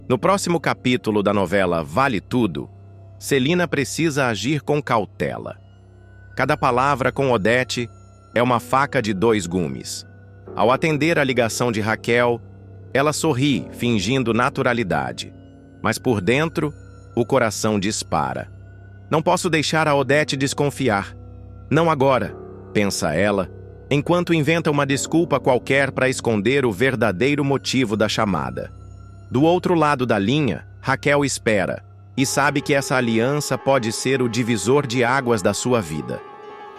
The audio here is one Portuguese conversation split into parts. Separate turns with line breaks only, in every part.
No próximo capítulo da novela Vale Tudo, Celina precisa agir com cautela. Cada palavra com Odete é uma faca de dois gumes. Ao atender a ligação de Raquel, ela sorri, fingindo naturalidade. Mas por dentro, o coração dispara. Não posso deixar a Odete desconfiar. Não agora, pensa ela, enquanto inventa uma desculpa qualquer para esconder o verdadeiro motivo da chamada. Do outro lado da linha, Raquel espera e sabe que essa aliança pode ser o divisor de águas da sua vida.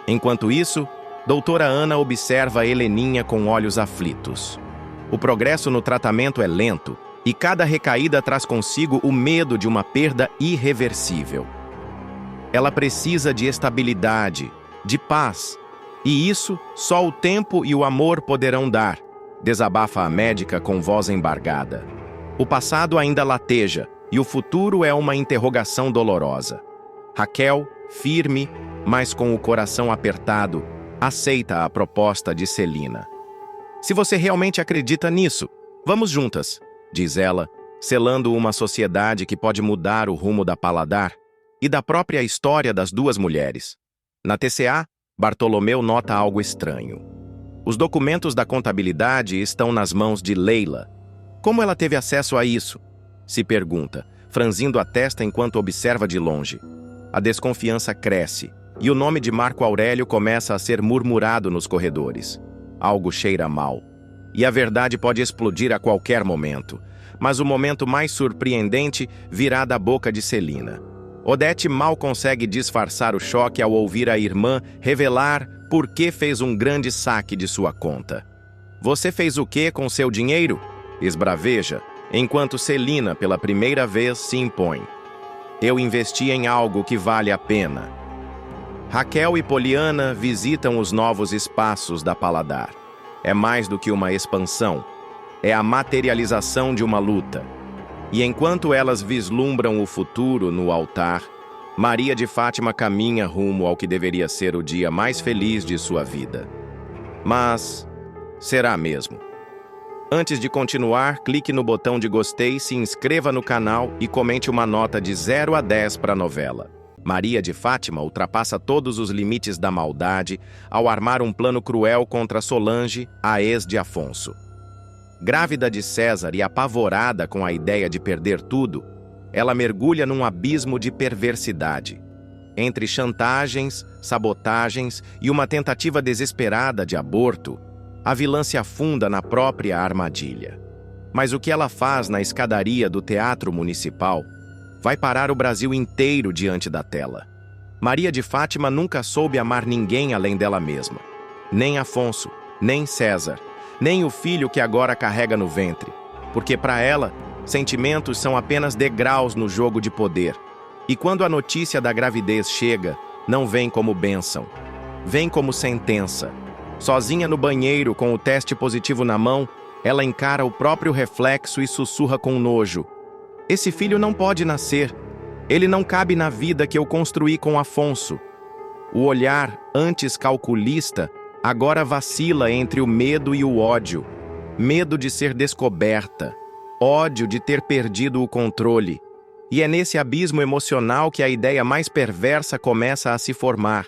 Enquanto isso, doutora Ana observa Heleninha com olhos aflitos. O progresso no tratamento é lento e cada recaída traz consigo o medo de uma perda irreversível. Ela precisa de estabilidade, de paz, e isso só o tempo e o amor poderão dar, desabafa a médica com voz embargada. O passado ainda lateja e o futuro é uma interrogação dolorosa. Raquel, firme, mas com o coração apertado, aceita a proposta de Celina. Se você realmente acredita nisso, vamos juntas, diz ela, selando uma sociedade que pode mudar o rumo da Paladar e da própria história das duas mulheres. Na TCA, Bartolomeu nota algo estranho. Os documentos da contabilidade estão nas mãos de Leila. Como ela teve acesso a isso? Se pergunta, franzindo a testa enquanto observa de longe. A desconfiança cresce e o nome de Marco Aurélio começa a ser murmurado nos corredores. Algo cheira mal. E a verdade pode explodir a qualquer momento. Mas o momento mais surpreendente virá da boca de Celina. Odete mal consegue disfarçar o choque ao ouvir a irmã revelar por que fez um grande saque de sua conta. Você fez o que com seu dinheiro? Esbraveja, enquanto Celina, pela primeira vez, se impõe. Eu investi em algo que vale a pena. Raquel e Poliana visitam os novos espaços da Paladar. É mais do que uma expansão. É a materialização de uma luta. E enquanto elas vislumbram o futuro no altar, Maria de Fátima caminha rumo ao que deveria ser o dia mais feliz de sua vida. Mas será mesmo? Antes de continuar, clique no botão de gostei, se inscreva no canal e comente uma nota de 0 a 10 para a novela. Maria de Fátima ultrapassa todos os limites da maldade ao armar um plano cruel contra Solange, a ex de Afonso. Grávida de César e apavorada com a ideia de perder tudo, ela mergulha num abismo de perversidade. Entre chantagens, sabotagens e uma tentativa desesperada de aborto, a vilã se afunda na própria armadilha. Mas o que ela faz na escadaria do Teatro Municipal vai parar o Brasil inteiro diante da tela. Maria de Fátima nunca soube amar ninguém além dela mesma. Nem Afonso, nem César, nem o filho que agora carrega no ventre. Porque para ela, sentimentos são apenas degraus no jogo de poder. E quando a notícia da gravidez chega, não vem como bênção. Vem como sentença. Sozinha no banheiro, com o teste positivo na mão, ela encara o próprio reflexo e sussurra com nojo. Esse filho não pode nascer. Ele não cabe na vida que eu construí com Afonso. O olhar, antes calculista, agora vacila entre o medo e o ódio. Medo de ser descoberta. Ódio de ter perdido o controle. E é nesse abismo emocional que a ideia mais perversa começa a se formar.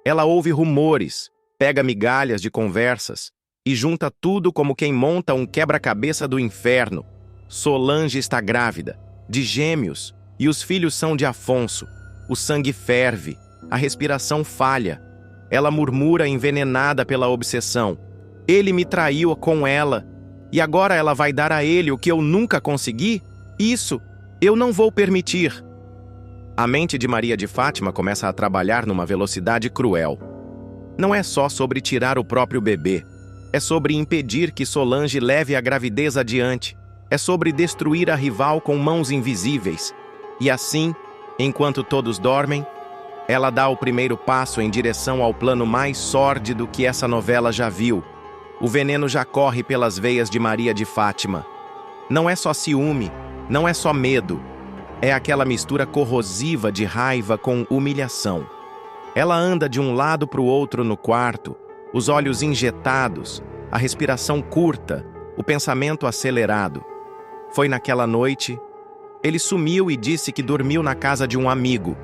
Ela ouve rumores, pega migalhas de conversas e junta tudo como quem monta um quebra-cabeça do inferno. Solange está grávida, de gêmeos, e os filhos são de Afonso. O sangue ferve, a respiração falha. Ela murmura envenenada pela obsessão. Ele me traiu com ela, e agora ela vai dar a ele o que eu nunca consegui? Isso eu não vou permitir. A mente de Maria de Fátima começa a trabalhar numa velocidade cruel. Não é só sobre tirar o próprio bebê. É sobre impedir que Solange leve a gravidez adiante. É sobre destruir a rival com mãos invisíveis. E assim, enquanto todos dormem, ela dá o primeiro passo em direção ao plano mais sórdido que essa novela já viu. O veneno já corre pelas veias de Maria de Fátima. Não é só ciúme, não é só medo. É aquela mistura corrosiva de raiva com humilhação. Ela anda de um lado para o outro no quarto, os olhos injetados, a respiração curta, o pensamento acelerado. Foi naquela noite Ele sumiu e disse que dormiu na casa de um amigo.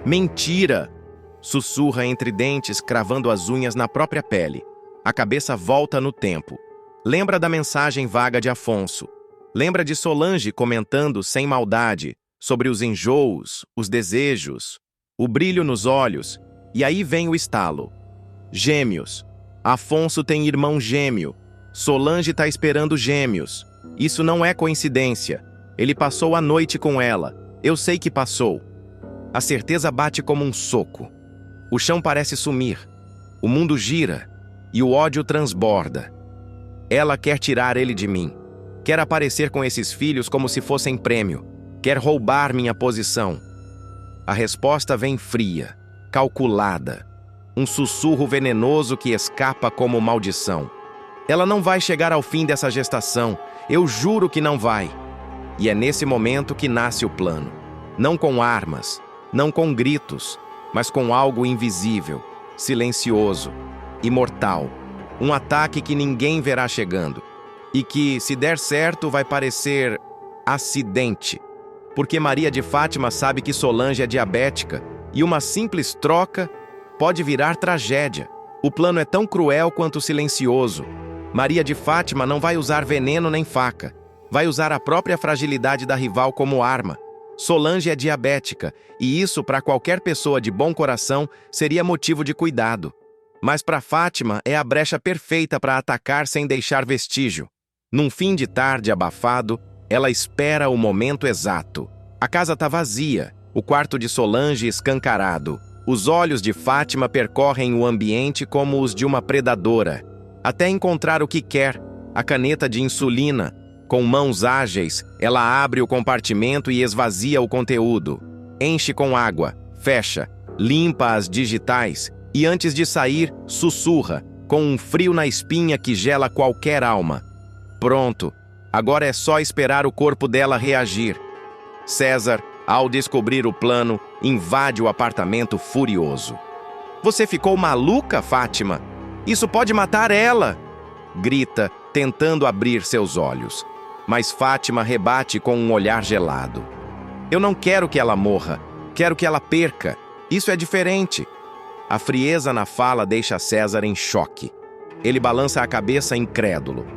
Mentira! Sussurra entre dentes, cravando as unhas na própria pele. A cabeça volta no tempo. Lembra da mensagem vaga de Afonso. Lembra de Solange comentando sem maldade sobre os enjoos, os desejos, o brilho nos olhos. E aí vem o estalo. Gêmeos. Afonso tem irmão gêmeo. Solange está esperando gêmeos. Isso não é coincidência. Ele passou a noite com ela. Eu sei que passou. A certeza bate como um soco. O chão parece sumir. O mundo gira. E o ódio transborda. Ela quer tirar ele de mim. Quer aparecer com esses filhos como se fossem prêmio. Quer roubar minha posição. A resposta vem fria, calculada. Um sussurro venenoso que escapa como maldição. Ela não vai chegar ao fim dessa gestação. Eu juro que não vai. E é nesse momento que nasce o plano. Não com armas, não com gritos, mas com algo invisível, silencioso, imortal. Um ataque que ninguém verá chegando. E que, se der certo, vai parecer acidente. Porque Maria de Fátima sabe que Solange é diabética e uma simples troca pode virar tragédia. O plano é tão cruel quanto silencioso. Maria de Fátima não vai usar veneno nem faca. Vai usar a própria fragilidade da rival como arma. Solange é diabética, e isso, para qualquer pessoa de bom coração, seria motivo de cuidado. Mas para Fátima é a brecha perfeita para atacar sem deixar vestígio. Num fim de tarde abafado, ela espera o momento exato. A casa está vazia, o quarto de Solange escancarado. Os olhos de Fátima percorrem o ambiente como os de uma predadora, até encontrar o que quer, a caneta de insulina. Com mãos ágeis, ela abre o compartimento e esvazia o conteúdo. Enche com água, fecha, limpa as digitais e antes de sair, sussurra, com um frio na espinha que gela qualquer alma. Pronto, agora é só esperar o corpo dela reagir. César, ao descobrir o plano, invade o apartamento furioso. Você ficou maluca, Fátima? Isso pode matar ela! Grita, tentando abrir seus olhos. Mas Fátima rebate com um olhar gelado. Eu não quero que ela morra, quero que ela perca. Isso é diferente. A frieza na fala deixa César em choque. Ele balança a cabeça incrédulo.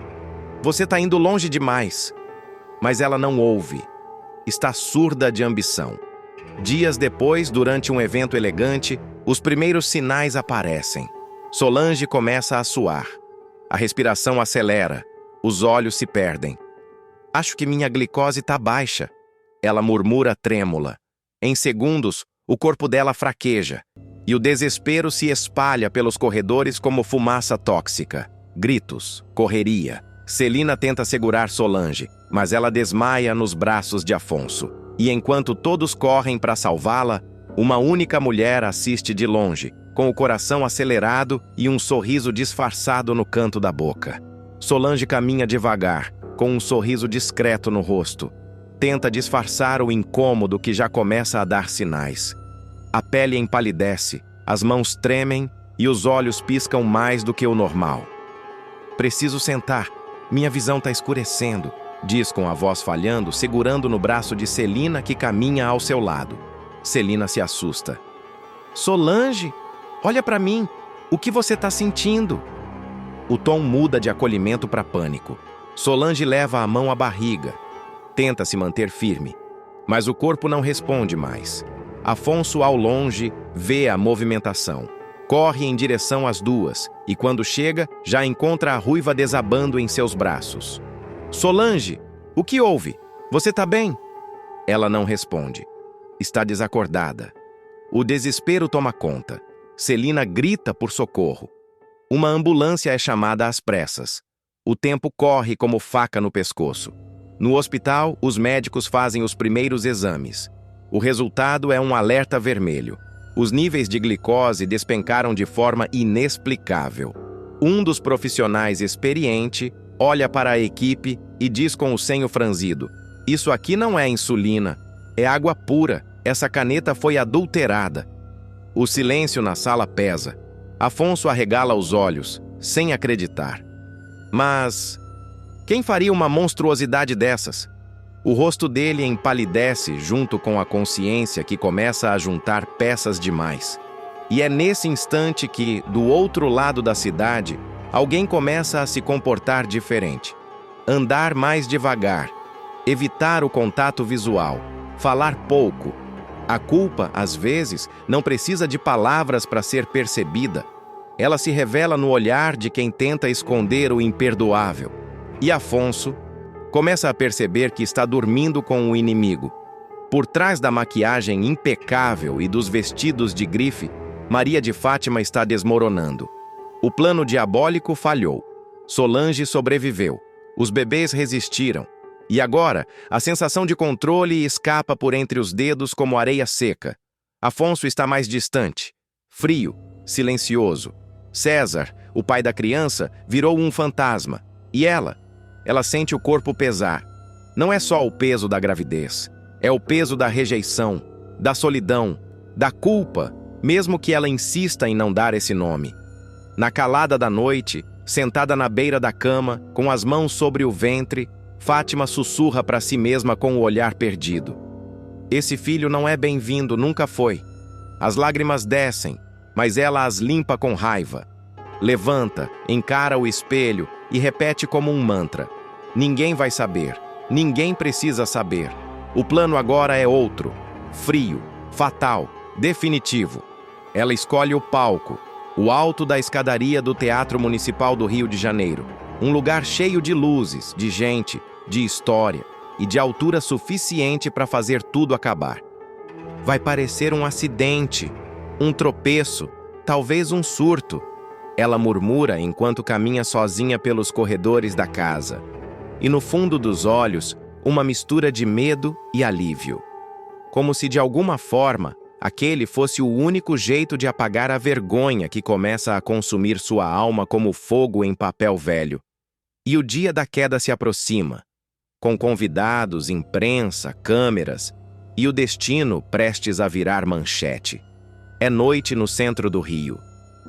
Você está indo longe demais. Mas ela não ouve. Está surda de ambição. Dias depois, durante um evento elegante, os primeiros sinais aparecem. Solange começa a suar. A respiração acelera. Os olhos se perdem. Acho que minha glicose está baixa. Ela murmura trêmula. Em segundos, o corpo dela fraqueja. E o desespero se espalha pelos corredores como fumaça tóxica. Gritos, correria. Celina tenta segurar Solange, mas ela desmaia nos braços de Afonso. E enquanto todos correm para salvá-la, uma única mulher assiste de longe, com o coração acelerado e um sorriso disfarçado no canto da boca. Solange caminha devagar, com um sorriso discreto no rosto. Tenta disfarçar o incômodo que já começa a dar sinais. A pele empalidece, as mãos tremem e os olhos piscam mais do que o normal. Preciso sentar. Minha visão está escurecendo, diz com a voz falhando, segurando no braço de Celina que caminha ao seu lado. Celina se assusta. Solange, olha para mim. O que você está sentindo? O tom muda de acolhimento para pânico. Solange leva a mão à barriga. Tenta se manter firme, mas o corpo não responde mais. Afonso, ao longe, vê a movimentação. Corre em direção às duas e, quando chega, já encontra a ruiva desabando em seus braços. Solange, o que houve? Você tá bem? Ela não responde. Está desacordada. O desespero toma conta. Celina grita por socorro. Uma ambulância é chamada às pressas. O tempo corre como faca no pescoço. No hospital, os médicos fazem os primeiros exames. O resultado é um alerta vermelho. Os níveis de glicose despencaram de forma inexplicável. Um dos profissionais experiente olha para a equipe e diz com o senho franzido: isso aqui não é insulina, é água pura. Essa caneta foi adulterada. O silêncio na sala pesa. Afonso arregala os olhos, sem acreditar. Mas quem faria uma monstruosidade dessas? O rosto dele empalidece junto com a consciência que começa a juntar peças demais. E é nesse instante que, do outro lado da cidade, alguém começa a se comportar diferente. Andar mais devagar, evitar o contato visual, falar pouco. A culpa, às vezes, não precisa de palavras para ser percebida. Ela se revela no olhar de quem tenta esconder o imperdoável. E Afonso começa a perceber que está dormindo com o inimigo. Por trás da maquiagem impecável e dos vestidos de grife, Maria de Fátima está desmoronando. O plano diabólico falhou. Solange sobreviveu. Os bebês resistiram. E agora, a sensação de controle escapa por entre os dedos como areia seca. Afonso está mais distante, frio, silencioso. César, o pai da criança, virou um fantasma. E ela sente o corpo pesar. Não é só o peso da gravidez, é o peso da rejeição, da solidão, da culpa, mesmo que ela insista em não dar esse nome. Na calada da noite, sentada na beira da cama, com as mãos sobre o ventre, Fátima sussurra para si mesma com o olhar perdido. Esse filho não é bem-vindo, nunca foi. As lágrimas descem, mas ela as limpa com raiva. Levanta, encara o espelho e repete como um mantra. Ninguém vai saber, ninguém precisa saber. O plano agora é outro, frio, fatal, definitivo. Ela escolhe o palco, o alto da escadaria do Teatro Municipal do Rio de Janeiro. Um lugar cheio de luzes, de gente, de história e de altura suficiente para fazer tudo acabar. Vai parecer um acidente, um tropeço, talvez um surto. Ela murmura enquanto caminha sozinha pelos corredores da casa. E no fundo dos olhos, uma mistura de medo e alívio. Como se de alguma forma, aquele fosse o único jeito de apagar a vergonha que começa a consumir sua alma como fogo em papel velho. E o dia da queda se aproxima, com convidados, imprensa, câmeras, e o destino prestes a virar manchete. É noite no centro do Rio.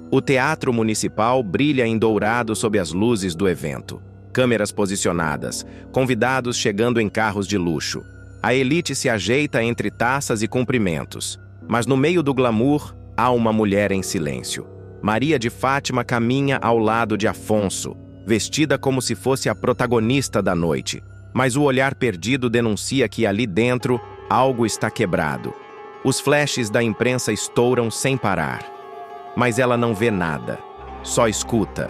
O Teatro Municipal brilha em dourado sob as luzes do evento. Câmeras posicionadas, convidados chegando em carros de luxo. A elite se ajeita entre taças e cumprimentos. Mas no meio do glamour, há uma mulher em silêncio. Maria de Fátima caminha ao lado de Afonso, vestida como se fosse a protagonista da noite. Mas o olhar perdido denuncia que ali dentro algo está quebrado. Os flashes da imprensa estouram sem parar. Mas ela não vê nada, só escuta.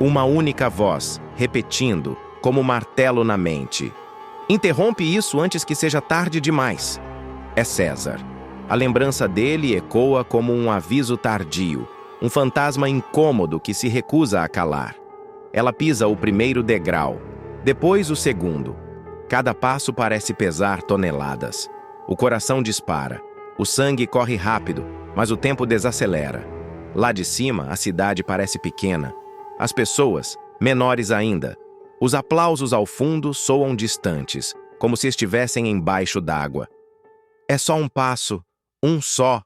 Uma única voz, repetindo, como martelo na mente. Interrompe isso antes que seja tarde demais. É César. A lembrança dele ecoa como um aviso tardio, um fantasma incômodo que se recusa a calar. Ela pisa o primeiro degrau, depois o segundo. Cada passo parece pesar toneladas. O coração dispara. O sangue corre rápido, mas o tempo desacelera. Lá de cima, a cidade parece pequena. As pessoas, menores ainda. Os aplausos ao fundo soam distantes, como se estivessem embaixo d'água. É só um passo, um só,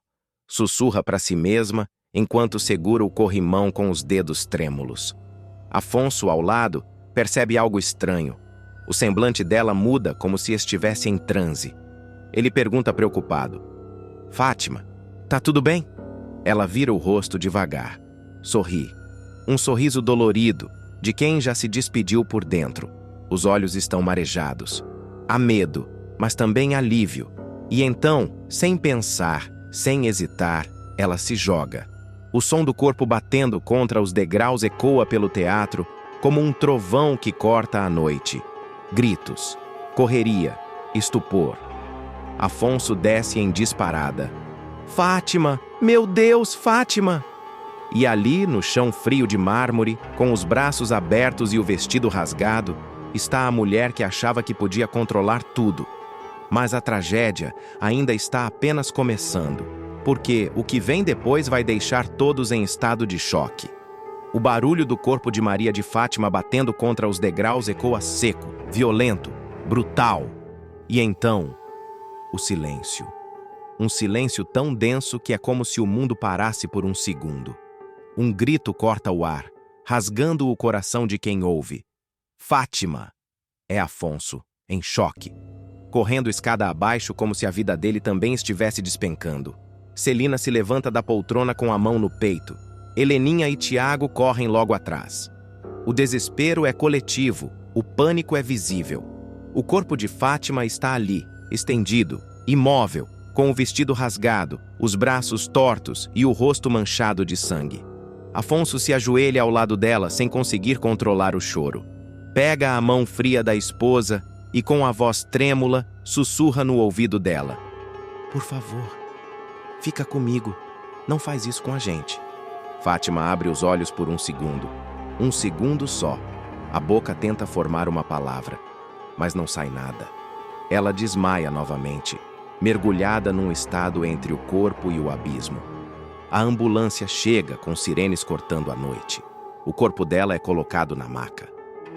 sussurra para si mesma, enquanto segura o corrimão com os dedos trêmulos. Afonso, ao lado, percebe algo estranho. O semblante dela muda como se estivesse em transe. Ele pergunta preocupado: Fátima, tá tudo bem? Ela vira o rosto devagar. Sorri. Um sorriso dolorido, de quem já se despediu por dentro. Os olhos estão marejados. Há medo, mas também alívio. E então, sem pensar, sem hesitar, ela se joga. O som do corpo batendo contra os degraus ecoa pelo teatro como um trovão que corta a noite. Gritos, correria, estupor. Afonso desce em disparada. Fátima! Meu Deus, Fátima! E ali, no chão frio de mármore, com os braços abertos e o vestido rasgado, está a mulher que achava que podia controlar tudo. Mas a tragédia ainda está apenas começando, porque o que vem depois vai deixar todos em estado de choque. O barulho do corpo de Maria de Fátima batendo contra os degraus ecoa seco, violento, brutal. E então, o silêncio. Um silêncio tão denso que é como se o mundo parasse por um segundo. Um grito corta o ar, rasgando o coração de quem ouve. Fátima! É Afonso, em choque. correndo escada abaixo como se a vida dele também estivesse despencando. Celina se levanta da poltrona com a mão no peito. Heleninha e Tiago correm logo atrás. O desespero é coletivo, o pânico é visível. O corpo de Fátima está ali, estendido, imóvel, com o vestido rasgado, os braços tortos e o rosto manchado de sangue. Afonso se ajoelha ao lado dela sem conseguir controlar o choro. Pega a mão fria da esposa e, com a voz trêmula, sussurra no ouvido dela: "Por favor, fica comigo. Não faz isso com a gente." Fátima abre os olhos por um segundo só. A boca tenta formar uma palavra, mas não sai nada. Ela desmaia novamente, mergulhada num estado entre o corpo e o abismo. A ambulância chega com sirenes cortando a noite. O corpo dela é colocado na maca.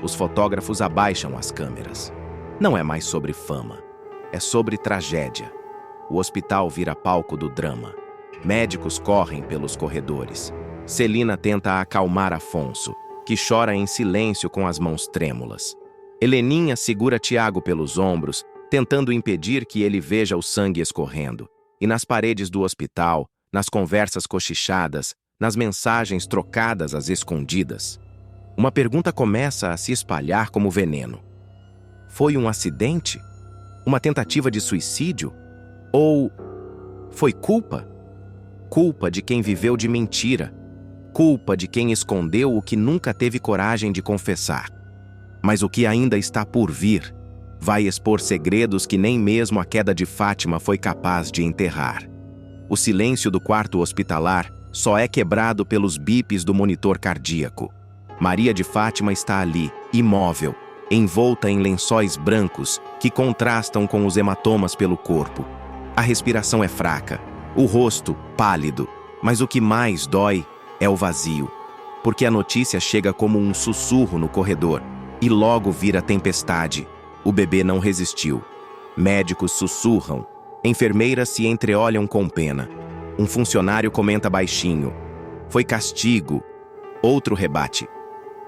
Os fotógrafos abaixam as câmeras. Não é mais sobre fama, é sobre tragédia. O hospital vira palco do drama. Médicos correm pelos corredores. Celina tenta acalmar Afonso, que chora em silêncio com as mãos trêmulas. Heleninha segura Tiago pelos ombros, tentando impedir que ele veja o sangue escorrendo. E nas paredes do hospital, nas conversas cochichadas, nas mensagens trocadas às escondidas, uma pergunta começa a se espalhar como veneno. Foi um acidente? Uma tentativa de suicídio? Ou foi culpa? Culpa de quem viveu de mentira. Culpa de quem escondeu o que nunca teve coragem de confessar. Mas o que ainda está por vir vai expor segredos que nem mesmo a queda de Fátima foi capaz de enterrar. O silêncio do quarto hospitalar só é quebrado pelos bips do monitor cardíaco. Maria de Fátima está ali, imóvel, envolta em lençóis brancos que contrastam com os hematomas pelo corpo. A respiração é fraca, o rosto pálido, mas o que mais dói é o vazio, porque a notícia chega como um sussurro no corredor e logo vira tempestade. O bebê não resistiu. Médicos sussurram, enfermeiras se entreolham com pena. Um funcionário comenta baixinho: "Foi castigo." Outro rebate: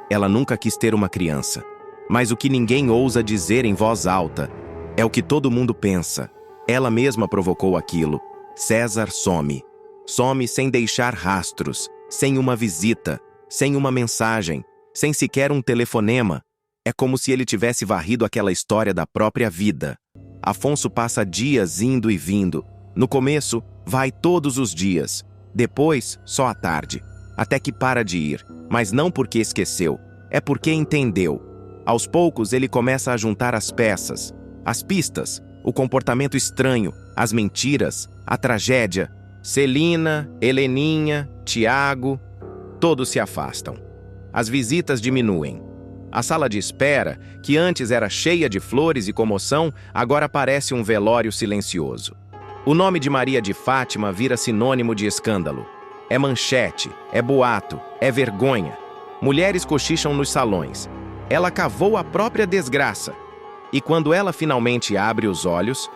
"Ela nunca quis ter uma criança." Mas o que ninguém ousa dizer em voz alta é o que todo mundo pensa. Ela mesma provocou aquilo. César some. Some sem deixar rastros, sem uma visita, sem uma mensagem, sem sequer um telefonema. É como se ele tivesse varrido aquela história da própria vida. Afonso passa dias indo e vindo. No começo, vai todos os dias. Depois, só à tarde. Até que para de ir. Mas não porque esqueceu. É porque entendeu. Aos poucos, ele começa a juntar as peças. As pistas, o comportamento estranho, as mentiras, a tragédia. Celina, Heleninha, Tiago, todos se afastam. As visitas diminuem. A sala de espera, que antes era cheia de flores e comoção, agora parece um velório silencioso. O nome de Maria de Fátima vira sinônimo de escândalo. É manchete, é boato, é vergonha. Mulheres cochicham nos salões. Ela cavou a própria desgraça. E quando ela finalmente abre os olhos,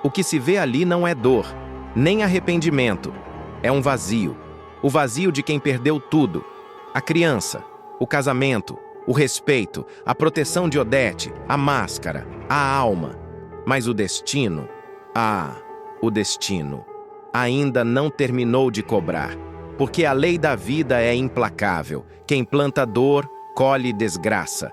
o que se vê ali não é dor, nem arrependimento. É um vazio. O vazio de quem perdeu tudo. A criança, o casamento, o respeito, a proteção de Odete, a máscara, a alma. Mas o destino, o destino, ainda não terminou de cobrar. Porque a lei da vida é implacável. Quem planta dor, colhe desgraça.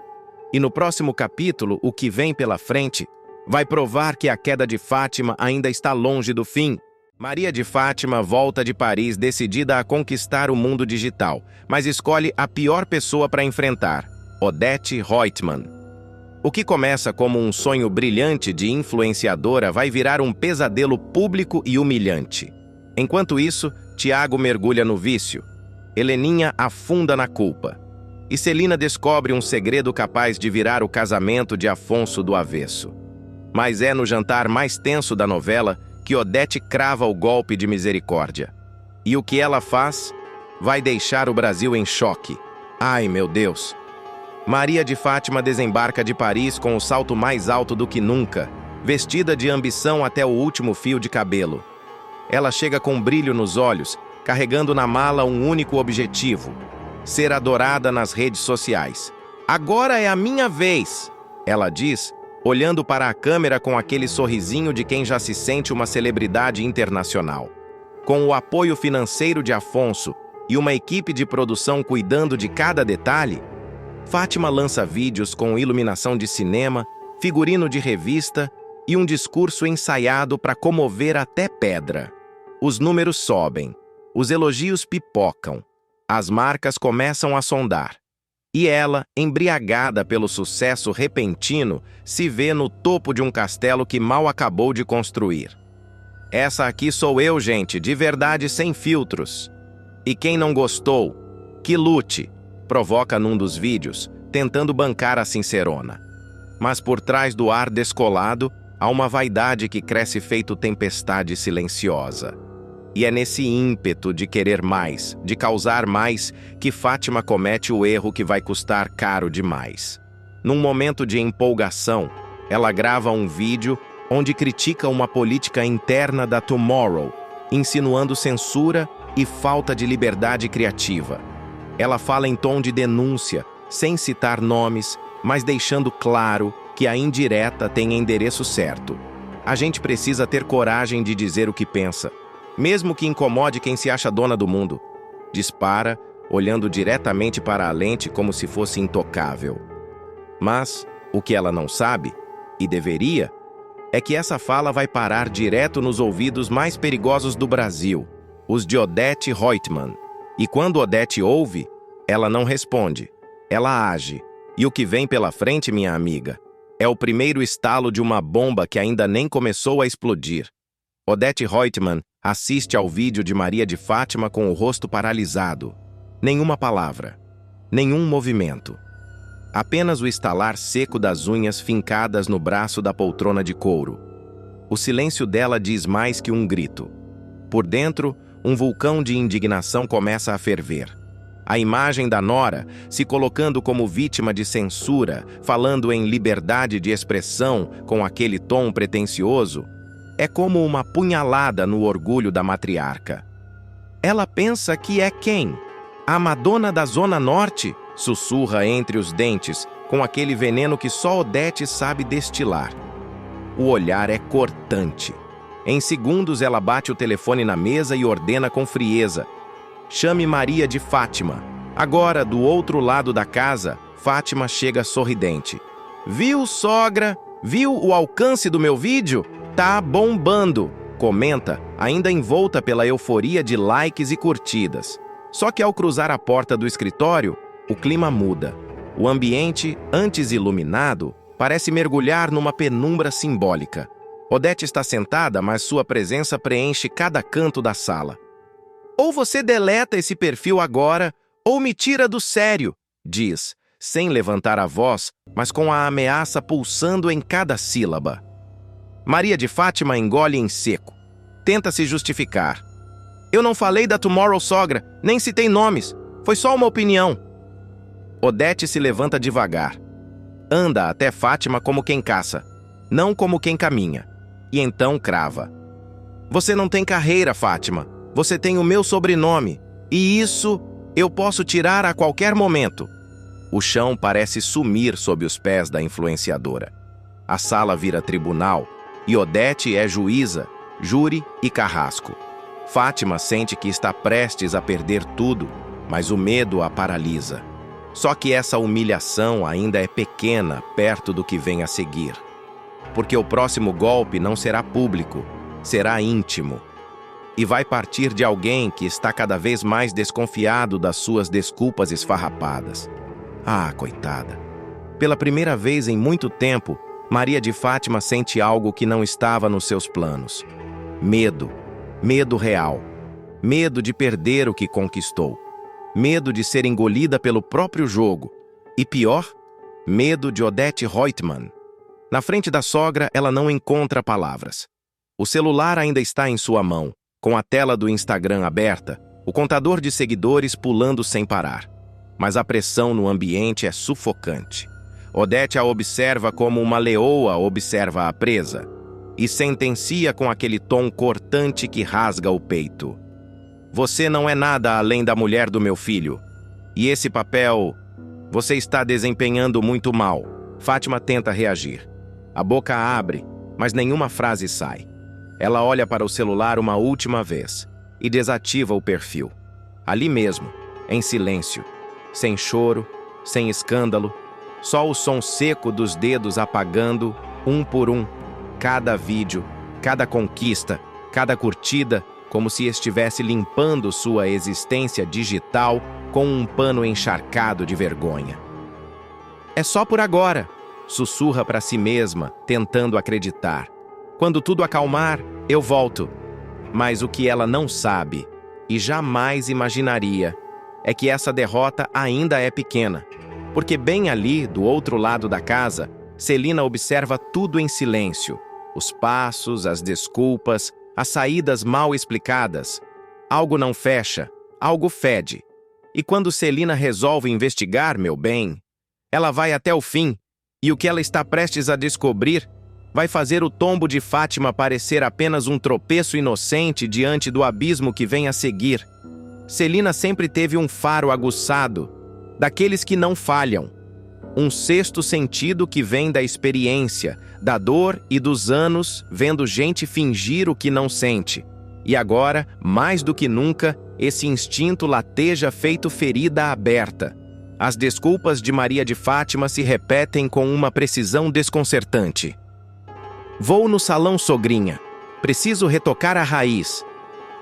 E no próximo capítulo, o que vem pela frente, vai provar que a queda de Fátima ainda está longe do fim. Maria de Fátima volta de Paris decidida a conquistar o mundo digital, mas escolhe a pior pessoa para enfrentar: Odete Roitman. O que começa como um sonho brilhante de influenciadora vai virar um pesadelo público e humilhante. Enquanto isso, Tiago mergulha no vício. Heleninha afunda na culpa. E Celina descobre um segredo capaz de virar o casamento de Afonso do avesso. Mas é no jantar mais tenso da novela que Odete crava o golpe de misericórdia. E o que ela faz vai deixar o Brasil em choque. Ai, meu Deus! Maria de Fátima desembarca de Paris com o salto mais alto do que nunca, vestida de ambição até o último fio de cabelo. Ela chega com brilho nos olhos, carregando na mala um único objetivo: ser adorada nas redes sociais. "Agora é a minha vez", ela diz, olhando para a câmera com aquele sorrisinho de quem já se sente uma celebridade internacional. Com o apoio financeiro de Afonso e uma equipe de produção cuidando de cada detalhe, Fátima lança vídeos com iluminação de cinema, figurino de revista e um discurso ensaiado para comover até pedra. Os números sobem, os elogios pipocam, as marcas começam a sondar. E ela, embriagada pelo sucesso repentino, se vê no topo de um castelo que mal acabou de construir. Essa aqui sou eu, gente, de verdade sem filtros. E quem não gostou, que lute, provoca num dos vídeos, tentando bancar a sincerona. Mas por trás do ar descolado, há uma vaidade que cresce feito tempestade silenciosa. E é nesse ímpeto de querer mais, de causar mais, que Fátima comete o erro que vai custar caro demais. Num momento de empolgação, ela grava um vídeo onde critica uma política interna da Tomorrow, insinuando censura e falta de liberdade criativa. Ela fala em tom de denúncia, sem citar nomes, mas deixando claro que a indireta tem endereço certo. A gente precisa ter coragem de dizer o que pensa, mesmo que incomode quem se acha dona do mundo. Dispara, olhando diretamente para a lente como se fosse intocável. Mas o que ela não sabe, e deveria, é que essa fala vai parar direto nos ouvidos mais perigosos do Brasil, os de Odete Roitman. E quando Odete ouve, ela não responde, ela age. E o que vem pela frente, minha amiga, é o primeiro estalo de uma bomba que ainda nem começou a explodir. Odete Roitman assiste ao vídeo de Maria de Fátima com o rosto paralisado. Nenhuma palavra, nenhum movimento. Apenas o estalar seco das unhas fincadas no braço da poltrona de couro. O silêncio dela diz mais que um grito. Por dentro, um vulcão de indignação começa a ferver. A imagem da nora, se colocando como vítima de censura, falando em liberdade de expressão com aquele tom pretensioso, é como uma punhalada no orgulho da matriarca. Ela pensa que é quem? A Madonna da Zona Norte? Sussurra entre os dentes, com aquele veneno que só Odete sabe destilar. O olhar é cortante. Em segundos ela bate o telefone na mesa e ordena com frieza: chame Maria de Fátima. Agora, do outro lado da casa, Fátima chega sorridente. Viu, sogra? Viu o alcance do meu vídeo? Tá bombando, comenta, ainda envolta pela euforia de likes e curtidas. Só que ao cruzar a porta do escritório, o clima muda. O ambiente, antes iluminado, parece mergulhar numa penumbra simbólica. Odete está sentada, mas sua presença preenche cada canto da sala. Ou você deleta esse perfil agora, ou me tira do sério, diz, sem levantar a voz, mas com a ameaça pulsando em cada sílaba. Maria de Fátima engole em seco. Tenta se justificar. Eu não falei da Tomorrow, sogra, nem citei nomes. Foi só uma opinião. Odete se levanta devagar. Anda até Fátima como quem caça, não como quem caminha. E então crava. Você não tem carreira, Fátima. Você tem o meu sobrenome. E isso eu posso tirar a qualquer momento. O chão parece sumir sob os pés da influenciadora. A sala vira tribunal e Odete é juíza, júri e carrasco. Fátima sente que está prestes a perder tudo, mas o medo a paralisa. Só que essa humilhação ainda é pequena perto do que vem a seguir. Porque o próximo golpe não será público, será íntimo. E vai partir de alguém que está cada vez mais desconfiado das suas desculpas esfarrapadas. Ah, coitada. Pela primeira vez em muito tempo, Maria de Fátima sente algo que não estava nos seus planos. Medo. Medo real. Medo de perder o que conquistou. Medo de ser engolida pelo próprio jogo. E pior, medo de Odete Roitman. Na frente da sogra, ela não encontra palavras. O celular ainda está em sua mão, com a tela do Instagram aberta, o contador de seguidores pulando sem parar. Mas a pressão no ambiente é sufocante. Odete a observa como uma leoa observa a presa e sentencia com aquele tom cortante que rasga o peito. Você não é nada além da mulher do meu filho. E esse papel você está desempenhando muito mal. Fátima tenta reagir. A boca abre, mas nenhuma frase sai. Ela olha para o celular uma última vez e desativa o perfil. Ali mesmo, em silêncio, sem choro, sem escândalo, só o som seco dos dedos apagando, um por um, cada vídeo, cada conquista, cada curtida, como se estivesse limpando sua existência digital com um pano encharcado de vergonha. É só por agora, sussurra para si mesma, tentando acreditar. Quando tudo acalmar, eu volto. Mas o que ela não sabe, e jamais imaginaria, é que essa derrota ainda é pequena. Porque bem ali, do outro lado da casa, Celina observa tudo em silêncio. Os passos, as desculpas, as saídas mal explicadas. Algo não fecha, algo fede. E quando Celina resolve investigar, meu bem, ela vai até o fim, e o que ela está prestes a descobrir vai fazer o tombo de Fátima parecer apenas um tropeço inocente diante do abismo que vem a seguir. Celina sempre teve um faro aguçado, daqueles que não falham. Um sexto sentido que vem da experiência, da dor e dos anos, vendo gente fingir o que não sente. E agora, mais do que nunca, esse instinto lateja feito ferida aberta. As desculpas de Maria de Fátima se repetem com uma precisão desconcertante. Vou no salão, sogrinha. Preciso retocar a raiz.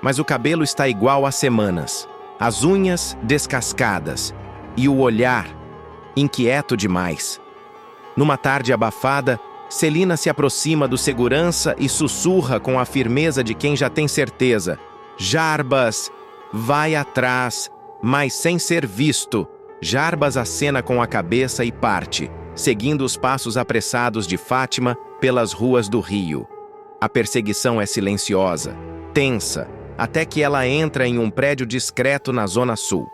Mas o cabelo está igual há semanas. As unhas descascadas. E o olhar inquieto demais. Numa tarde abafada, Celina se aproxima do segurança e sussurra com a firmeza de quem já tem certeza. Jarbas, vai atrás, mas sem ser visto. Jarbas acena com a cabeça e parte, seguindo os passos apressados de Fátima pelas ruas do Rio. A perseguição é silenciosa, tensa, até que ela entra em um prédio discreto na Zona Sul.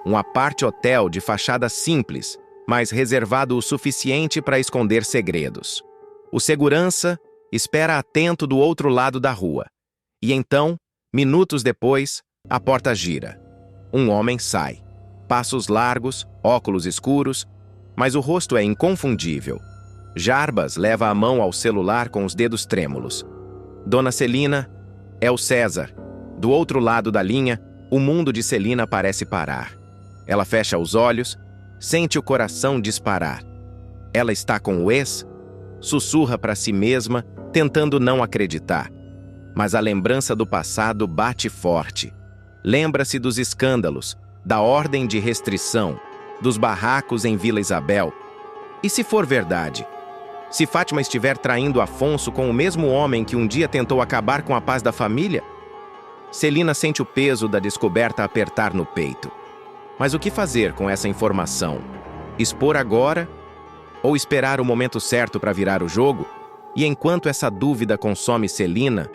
Um apart-hotel de fachada simples, mas reservado o suficiente para esconder segredos. O segurança espera atento do outro lado da rua. E então, minutos depois, a porta gira. Um homem sai. Passos largos, óculos escuros, mas o rosto é inconfundível. Jarbas leva a mão ao celular com os dedos trêmulos. Dona Celina, é o César. Do outro lado da linha, o mundo de Celina parece parar. Ela fecha os olhos, sente o coração disparar. Ela está com o ex? Sussurra para si mesma, tentando não acreditar. Mas a lembrança do passado bate forte. Lembra-se dos escândalos, da ordem de restrição, dos barracos em Vila Isabel. E se for verdade? Se Fátima estiver traindo Afonso com o mesmo homem que um dia tentou acabar com a paz da família? Celina sente o peso da descoberta apertar no peito. Mas o que fazer com essa informação? Expor agora? Ou esperar o momento certo para virar o jogo? E enquanto essa dúvida consome Celina,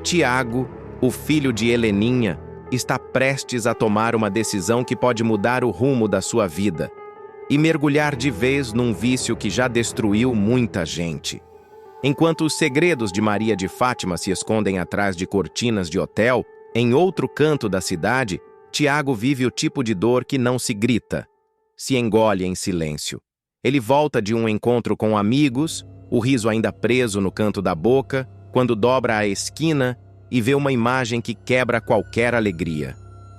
Tiago, o filho de Heleninha, está prestes a tomar uma decisão que pode mudar o rumo da sua vida e mergulhar de vez num vício que já destruiu muita gente. Enquanto os segredos de Maria de Fátima se escondem atrás de cortinas de hotel, em outro canto da cidade, Tiago vive o tipo de dor que não se grita, se engole em silêncio. Ele volta de um encontro com amigos, o riso ainda preso no canto da boca, quando dobra a esquina e vê uma imagem que quebra qualquer alegria.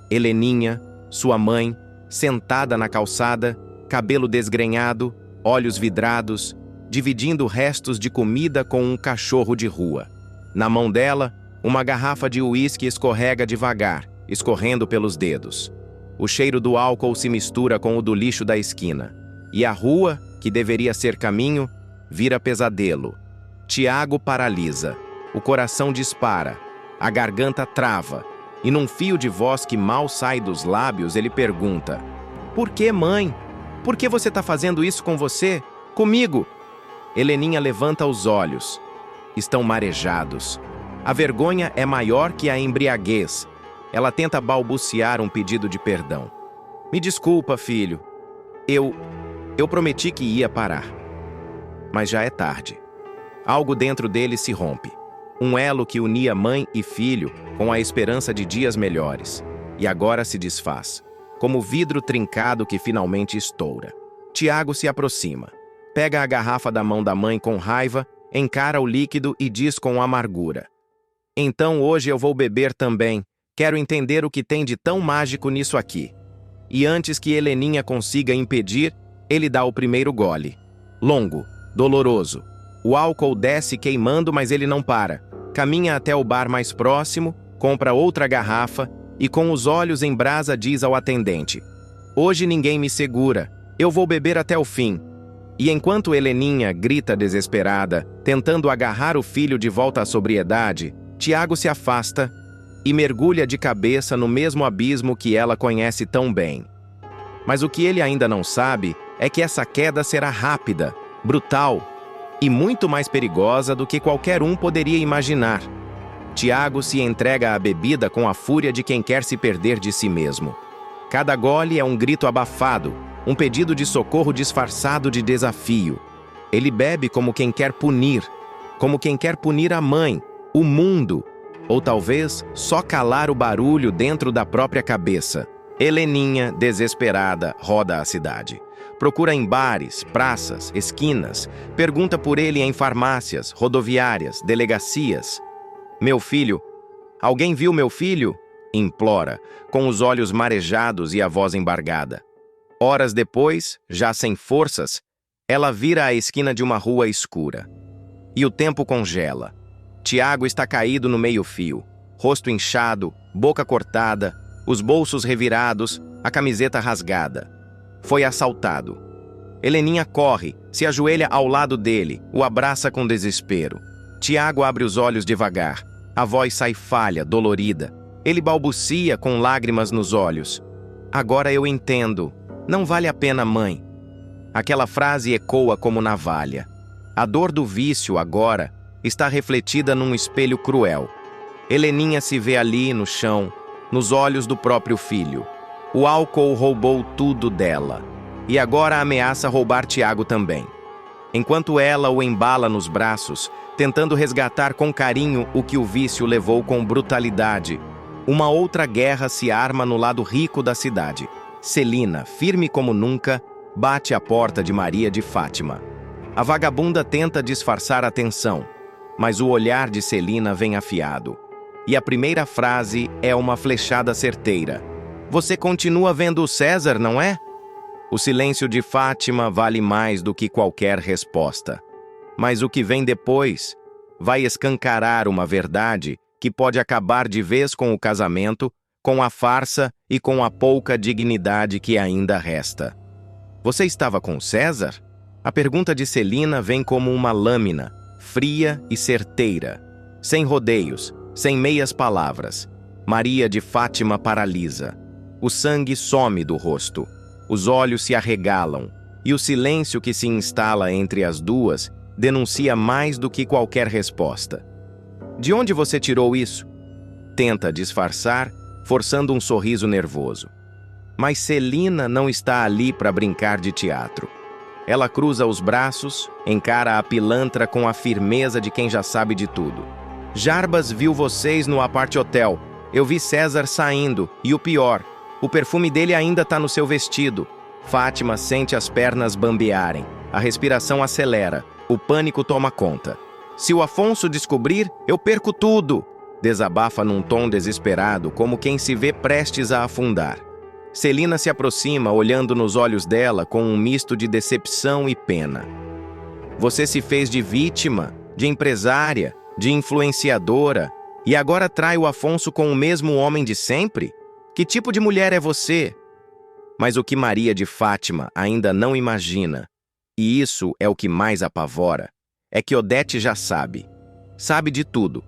Heleninha, sua mãe, sentada na calçada, cabelo desgrenhado, olhos vidrados, dividindo restos de comida com um cachorro de rua. Na mão dela, uma garrafa de uísque escorrega devagar, escorrendo pelos dedos. O cheiro do álcool se mistura com o do lixo da esquina. E a rua, que deveria ser caminho, vira pesadelo. Tiago paralisa. O coração dispara. A garganta trava. E num fio de voz que mal sai dos lábios, ele pergunta: "Por que, mãe? Por que você está fazendo isso com você? Comigo?" Heleninha levanta os olhos. Estão marejados. A vergonha é maior que a embriaguez. Ela tenta balbuciar um pedido de perdão. "Me desculpa, filho. Eu prometi que ia parar." Mas já é tarde. Algo dentro dele se rompe. Um elo que unia mãe e filho com a esperança de dias melhores. E agora se desfaz, como vidro trincado que finalmente estoura. Tiago se aproxima. Pega a garrafa da mão da mãe com raiva, encara o líquido e diz com amargura: então hoje eu vou beber também. Quero entender o que tem de tão mágico nisso aqui. E antes que Heleninha consiga impedir, ele dá o primeiro gole. Longo, doloroso. O álcool desce queimando, mas ele não para. Caminha até o bar mais próximo, compra outra garrafa e com os olhos em brasa diz ao atendente: hoje ninguém me segura, eu vou beber até o fim. E enquanto Heleninha grita desesperada, tentando agarrar o filho de volta à sobriedade, Tiago se afasta e mergulha de cabeça no mesmo abismo que ela conhece tão bem. Mas o que ele ainda não sabe é que essa queda será rápida, brutal e muito mais perigosa do que qualquer um poderia imaginar. Tiago se entrega à bebida com a fúria de quem quer se perder de si mesmo. Cada gole é um grito abafado, um pedido de socorro disfarçado de desafio. Ele bebe como quem quer punir a mãe, o mundo, ou talvez só calar o barulho dentro da própria cabeça. Heleninha, desesperada, roda a cidade. Procura em bares, praças, esquinas, pergunta por ele em farmácias, rodoviárias, delegacias. Meu filho? Alguém viu meu filho? Implora, com os olhos marejados e a voz embargada. Horas depois, já sem forças, ela vira à esquina de uma rua escura. E o tempo congela. Tiago está caído no meio-fio, rosto inchado, boca cortada, os bolsos revirados, a camiseta rasgada. Foi assaltado. Heleninha corre, se ajoelha ao lado dele, o abraça com desespero. Tiago abre os olhos devagar. A voz sai falha, dolorida. Ele balbucia com lágrimas nos olhos. Agora eu entendo. Não vale a pena, mãe. Aquela frase ecoa como navalha. A dor do vício, agora, está refletida num espelho cruel. Heleninha se vê ali, no chão, nos olhos do próprio filho. O álcool roubou tudo dela. E agora ameaça roubar Tiago também. Enquanto ela o embala nos braços, tentando resgatar com carinho o que o vício levou com brutalidade, uma outra guerra se arma no lado rico da cidade. Celina, firme como nunca, bate à porta de Maria de Fátima. A vagabunda tenta disfarçar a tensão, mas o olhar de Celina vem afiado. E a primeira frase é uma flechada certeira. Você continua vendo o César, não é? O silêncio de Fátima vale mais do que qualquer resposta. Mas o que vem depois vai escancarar uma verdade que pode acabar de vez com o casamento, com a farsa e com a pouca dignidade que ainda resta. Você estava com César? A pergunta de Celina vem como uma lâmina, fria e certeira, sem rodeios, sem meias palavras. Maria de Fátima paralisa. O sangue some do rosto, os olhos se arregalam, e o silêncio que se instala entre as duas denuncia mais do que qualquer resposta. De onde você tirou isso? Tenta disfarçar, forçando um sorriso nervoso. Mas Celina não está ali para brincar de teatro. Ela cruza os braços, encara a pilantra com a firmeza de quem já sabe de tudo. Jarbas viu vocês no apart hotel. Eu vi César saindo, e o pior, o perfume dele ainda tá no seu vestido. Fátima sente as pernas bambearem. A respiração acelera. O pânico toma conta. Se o Afonso descobrir, eu perco tudo! Desabafa num tom desesperado, como quem se vê prestes a afundar. Celina se aproxima, olhando nos olhos dela com um misto de decepção e pena. Você se fez de vítima, de empresária, de influenciadora, e agora trai o Afonso com o mesmo homem de sempre? Que tipo de mulher é você? Mas o que Maria de Fátima ainda não imagina, e isso é o que mais apavora, é que Odete já sabe. Sabe de tudo.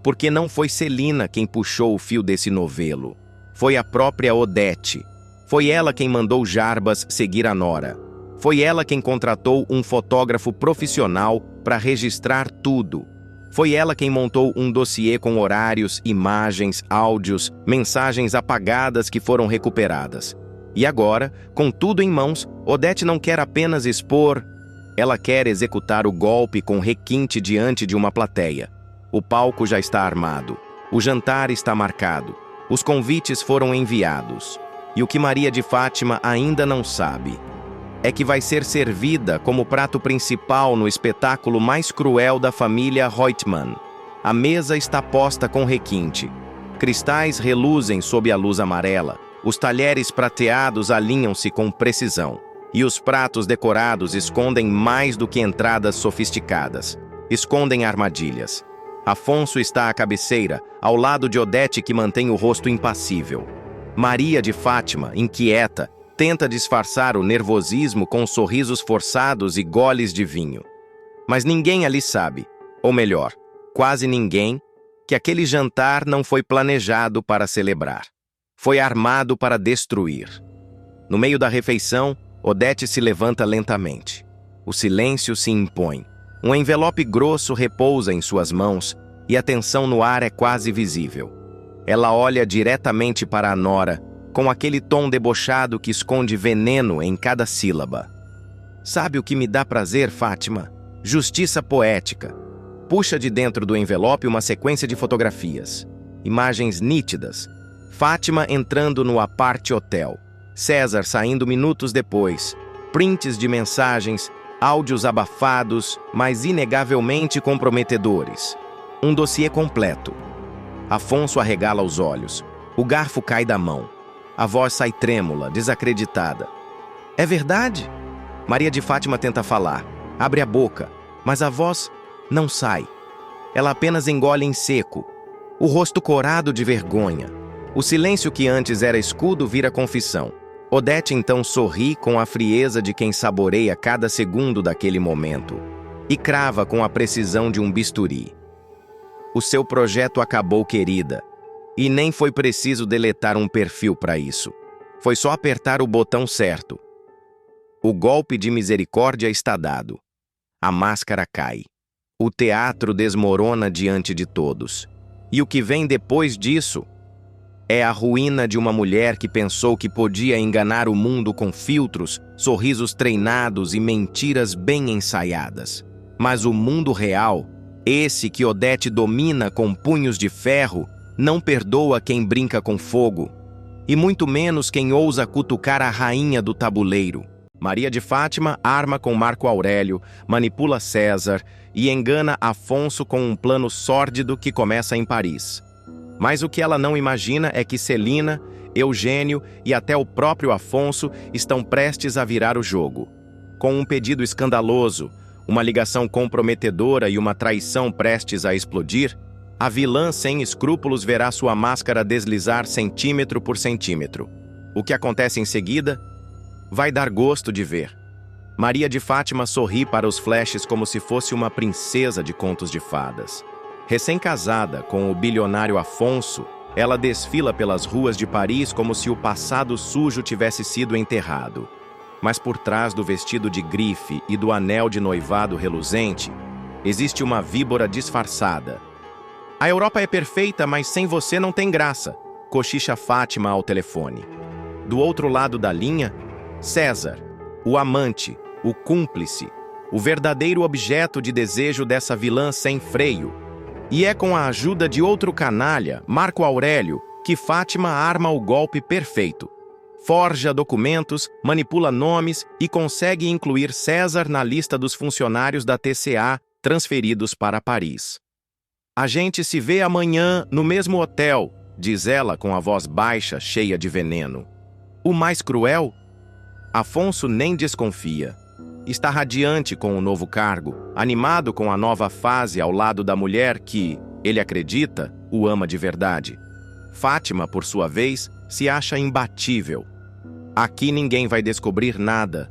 Porque não foi Celina quem puxou o fio desse novelo. Foi a própria Odete. Foi ela quem mandou Jarbas seguir a nora. Foi ela quem contratou um fotógrafo profissional para registrar tudo. Foi ela quem montou um dossiê com horários, imagens, áudios, mensagens apagadas que foram recuperadas. E agora, com tudo em mãos, Odete não quer apenas expor, ela quer executar o golpe com requinte diante de uma plateia. O palco já está armado, o jantar está marcado, os convites foram enviados. E o que Maria de Fátima ainda não sabe é que vai ser servida como prato principal no espetáculo mais cruel da família Reutemann. A mesa está posta com requinte. Cristais reluzem sob a luz amarela. Os talheres prateados alinham-se com precisão. E os pratos decorados escondem mais do que entradas sofisticadas. Escondem armadilhas. Afonso está à cabeceira, ao lado de Odete, que mantém o rosto impassível. Maria de Fátima, inquieta, tenta disfarçar o nervosismo com sorrisos forçados e goles de vinho. Mas ninguém ali sabe, ou melhor, quase ninguém, que aquele jantar não foi planejado para celebrar. Foi armado para destruir. No meio da refeição, Odete se levanta lentamente. O silêncio se impõe. Um envelope grosso repousa em suas mãos e a tensão no ar é quase visível. Ela olha diretamente para a nora, com aquele tom debochado que esconde veneno em cada sílaba. Sabe o que me dá prazer, Fátima? Justiça poética. Puxa de dentro do envelope uma sequência de fotografias. Imagens nítidas. Fátima entrando no Aparte Hotel. César saindo minutos depois. Prints de mensagens, áudios abafados, mas inegavelmente comprometedores. Um dossiê completo. Afonso arregala os olhos. O garfo cai da mão. A voz sai trêmula, desacreditada. É verdade? Maria de Fátima tenta falar. Abre a boca, mas a voz não sai. Ela apenas engole em seco. O rosto corado de vergonha. O silêncio que antes era escudo vira confissão. Odete então sorri com a frieza de quem saboreia cada segundo daquele momento e crava com a precisão de um bisturi. O seu projeto acabou, querida, e nem foi preciso deletar um perfil para isso. Foi só apertar o botão certo. O golpe de misericórdia está dado. A máscara cai. O teatro desmorona diante de todos. E o que vem depois disso é a ruína de uma mulher que pensou que podia enganar o mundo com filtros, sorrisos treinados e mentiras bem ensaiadas. Mas o mundo real, esse que Odete domina com punhos de ferro, não perdoa quem brinca com fogo, e muito menos quem ousa cutucar a rainha do tabuleiro. Maria de Fátima arma com Marco Aurélio, manipula César e engana Afonso com um plano sórdido que começa em Paris. Mas o que ela não imagina é que Celina, Eugênio e até o próprio Afonso estão prestes a virar o jogo. Com um pedido escandaloso, uma ligação comprometedora e uma traição prestes a explodir, a vilã sem escrúpulos verá sua máscara deslizar centímetro por centímetro. O que acontece em seguida vai dar gosto de ver. Maria de Fátima sorri para os flashes como se fosse uma princesa de contos de fadas. Recém-casada com o bilionário Afonso, ela desfila pelas ruas de Paris como se o passado sujo tivesse sido enterrado. Mas por trás do vestido de grife e do anel de noivado reluzente, existe uma víbora disfarçada. A Europa é perfeita, mas sem você não tem graça, cochicha Fátima ao telefone. Do outro lado da linha, César, o amante, o cúmplice, o verdadeiro objeto de desejo dessa vilã sem freio. E é com a ajuda de outro canalha, Marco Aurélio, que Fátima arma o golpe perfeito. Forja documentos, manipula nomes e consegue incluir César na lista dos funcionários da TCA transferidos para Paris. A gente se vê amanhã no mesmo hotel, diz ela com a voz baixa, cheia de veneno. O mais cruel? Afonso nem desconfia. Está radiante com o novo cargo, animado com a nova fase ao lado da mulher que, ele acredita, o ama de verdade. Fátima, por sua vez, se acha imbatível. Aqui ninguém vai descobrir nada,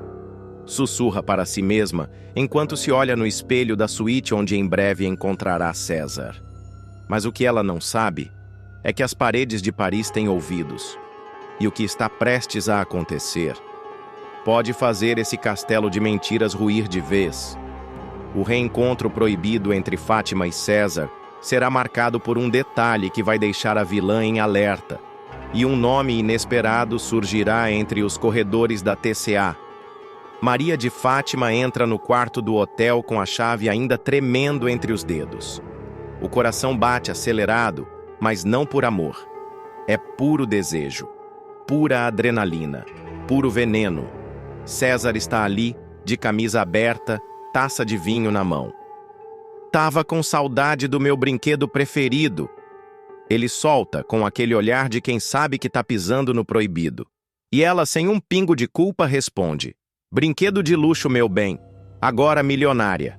sussurra para si mesma, enquanto se olha no espelho da suíte onde em breve encontrará César. Mas o que ela não sabe é que as paredes de Paris têm ouvidos, e o que está prestes a acontecer pode fazer esse castelo de mentiras ruir de vez. O reencontro proibido entre Fátima e César será marcado por um detalhe que vai deixar a vilã em alerta, e um nome inesperado surgirá entre os corredores da TCA. Maria de Fátima entra no quarto do hotel com a chave ainda tremendo entre os dedos. O coração bate acelerado, mas não por amor. É puro desejo, pura adrenalina, puro veneno. César está ali, de camisa aberta, taça de vinho na mão. Tava com saudade do meu brinquedo preferido. Ele solta com aquele olhar de quem sabe que tá pisando no proibido. E ela, sem um pingo de culpa, responde: brinquedo de luxo, meu bem, agora milionária.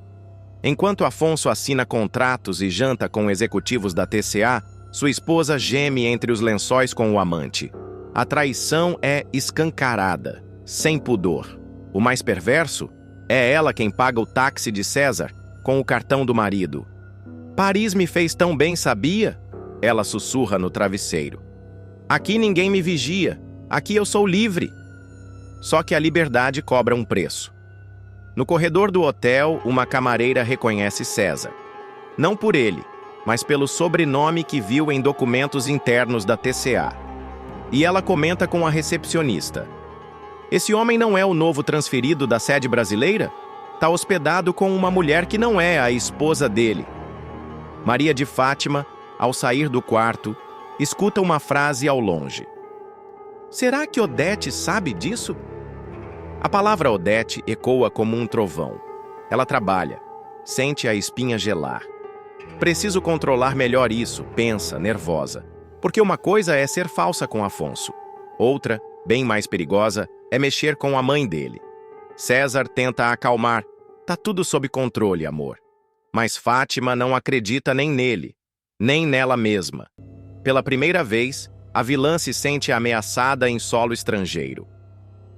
Enquanto Afonso assina contratos e janta com executivos da TCA, sua esposa geme entre os lençóis com o amante. A traição é escancarada, sem pudor. O mais perverso é ela quem paga o táxi de César com o cartão do marido. Paris me fez tão bem, sabia? Ela sussurra no travesseiro. Aqui ninguém me vigia, aqui eu sou livre. Só que a liberdade cobra um preço. No corredor do hotel, uma camareira reconhece César. Não por ele, mas pelo sobrenome que viu em documentos internos da TCA. E ela comenta com a recepcionista: esse homem não é o novo transferido da sede brasileira? Tá hospedado com uma mulher que não é a esposa dele. Maria de Fátima, ao sair do quarto, escuta uma frase ao longe. Será que Odete sabe disso? A palavra Odete ecoa como um trovão. Ela trabalha, sente a espinha gelar. Preciso controlar melhor isso, pensa, nervosa. Porque uma coisa é ser falsa com Afonso. Outra, bem mais perigosa, é mexer com a mãe dele. César tenta acalmar. Tá tudo sob controle, amor. Mas Fátima não acredita nem nele, nem nela mesma. Pela primeira vez, a vilã se sente ameaçada em solo estrangeiro.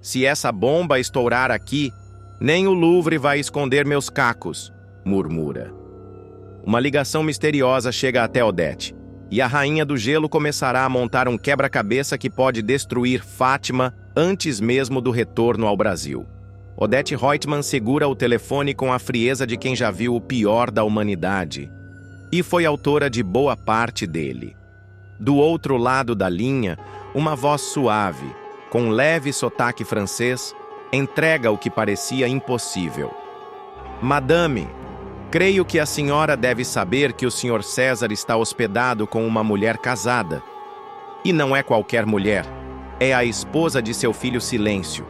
Se essa bomba estourar aqui, nem o Louvre vai esconder meus cacos, murmura. Uma ligação misteriosa chega até Odete, e a Rainha do Gelo começará a montar um quebra-cabeça que pode destruir Fátima antes mesmo do retorno ao Brasil. Odete Reutemann segura o telefone com a frieza de quem já viu o pior da humanidade, e foi autora de boa parte dele. Do outro lado da linha, uma voz suave, com leve sotaque francês, entrega o que parecia impossível. Madame, creio que a senhora deve saber que o Sr. César está hospedado com uma mulher casada. E não é qualquer mulher, é a esposa de seu filho Silêncio.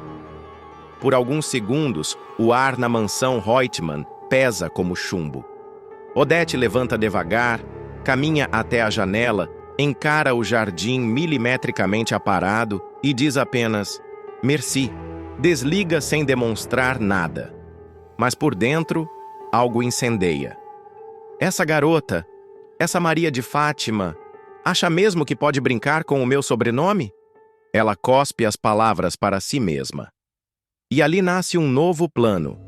Por alguns segundos, o ar na mansão Reutemann pesa como chumbo. Odete levanta devagar, caminha até a janela, encara o jardim milimetricamente aparado e diz apenas: merci. Desliga sem demonstrar nada. Mas por dentro, algo incendeia. Essa garota, essa Maria de Fátima, acha mesmo que pode brincar com o meu sobrenome? Ela cospe as palavras para si mesma. E ali nasce um novo plano.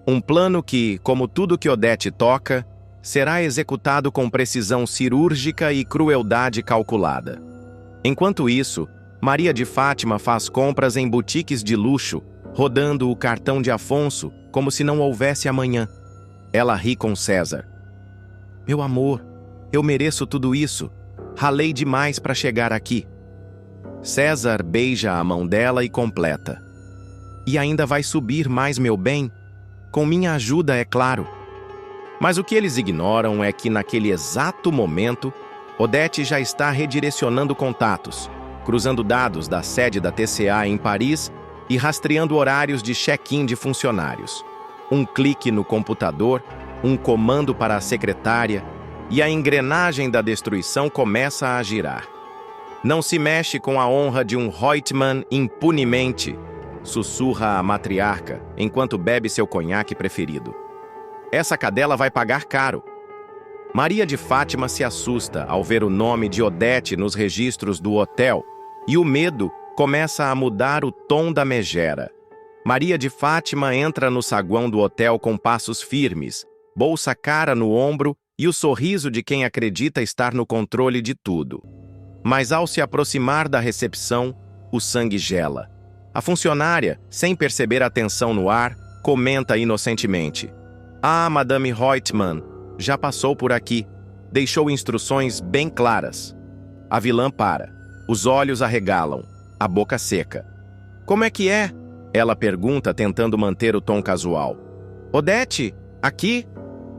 Um plano que, como tudo que Odete toca, será executado com precisão cirúrgica e crueldade calculada. Enquanto isso, Maria de Fátima faz compras em boutiques de luxo, rodando o cartão de Afonso como se não houvesse amanhã. Ela ri com César. Meu amor, eu mereço tudo isso. Ralei demais para chegar aqui. César beija a mão dela e completa. E ainda vai subir mais, meu bem? Com minha ajuda, é claro. Mas o que eles ignoram é que, naquele exato momento, Odete já está redirecionando contatos, cruzando dados da sede da TCA em Paris e rastreando horários de check-in de funcionários. Um clique no computador, um comando para a secretária, e a engrenagem da destruição começa a girar. Não se mexe com a honra de um Reutemann impunemente, sussurra a matriarca, enquanto bebe seu conhaque preferido. Essa cadela vai pagar caro. Maria de Fátima se assusta ao ver o nome de Odete nos registros do hotel, e o medo começa a mudar o tom da megera. Maria de Fátima entra no saguão do hotel com passos firmes, bolsa cara no ombro e o sorriso de quem acredita estar no controle de tudo. Mas ao se aproximar da recepção, o sangue gela. A funcionária, sem perceber a tensão no ar, comenta inocentemente: Ah, Madame Reutemann, já passou por aqui. Deixou instruções bem claras. A vilã para. Os olhos arregalam, a boca seca. Como é que é? Ela pergunta, tentando manter o tom casual. Odete, aqui?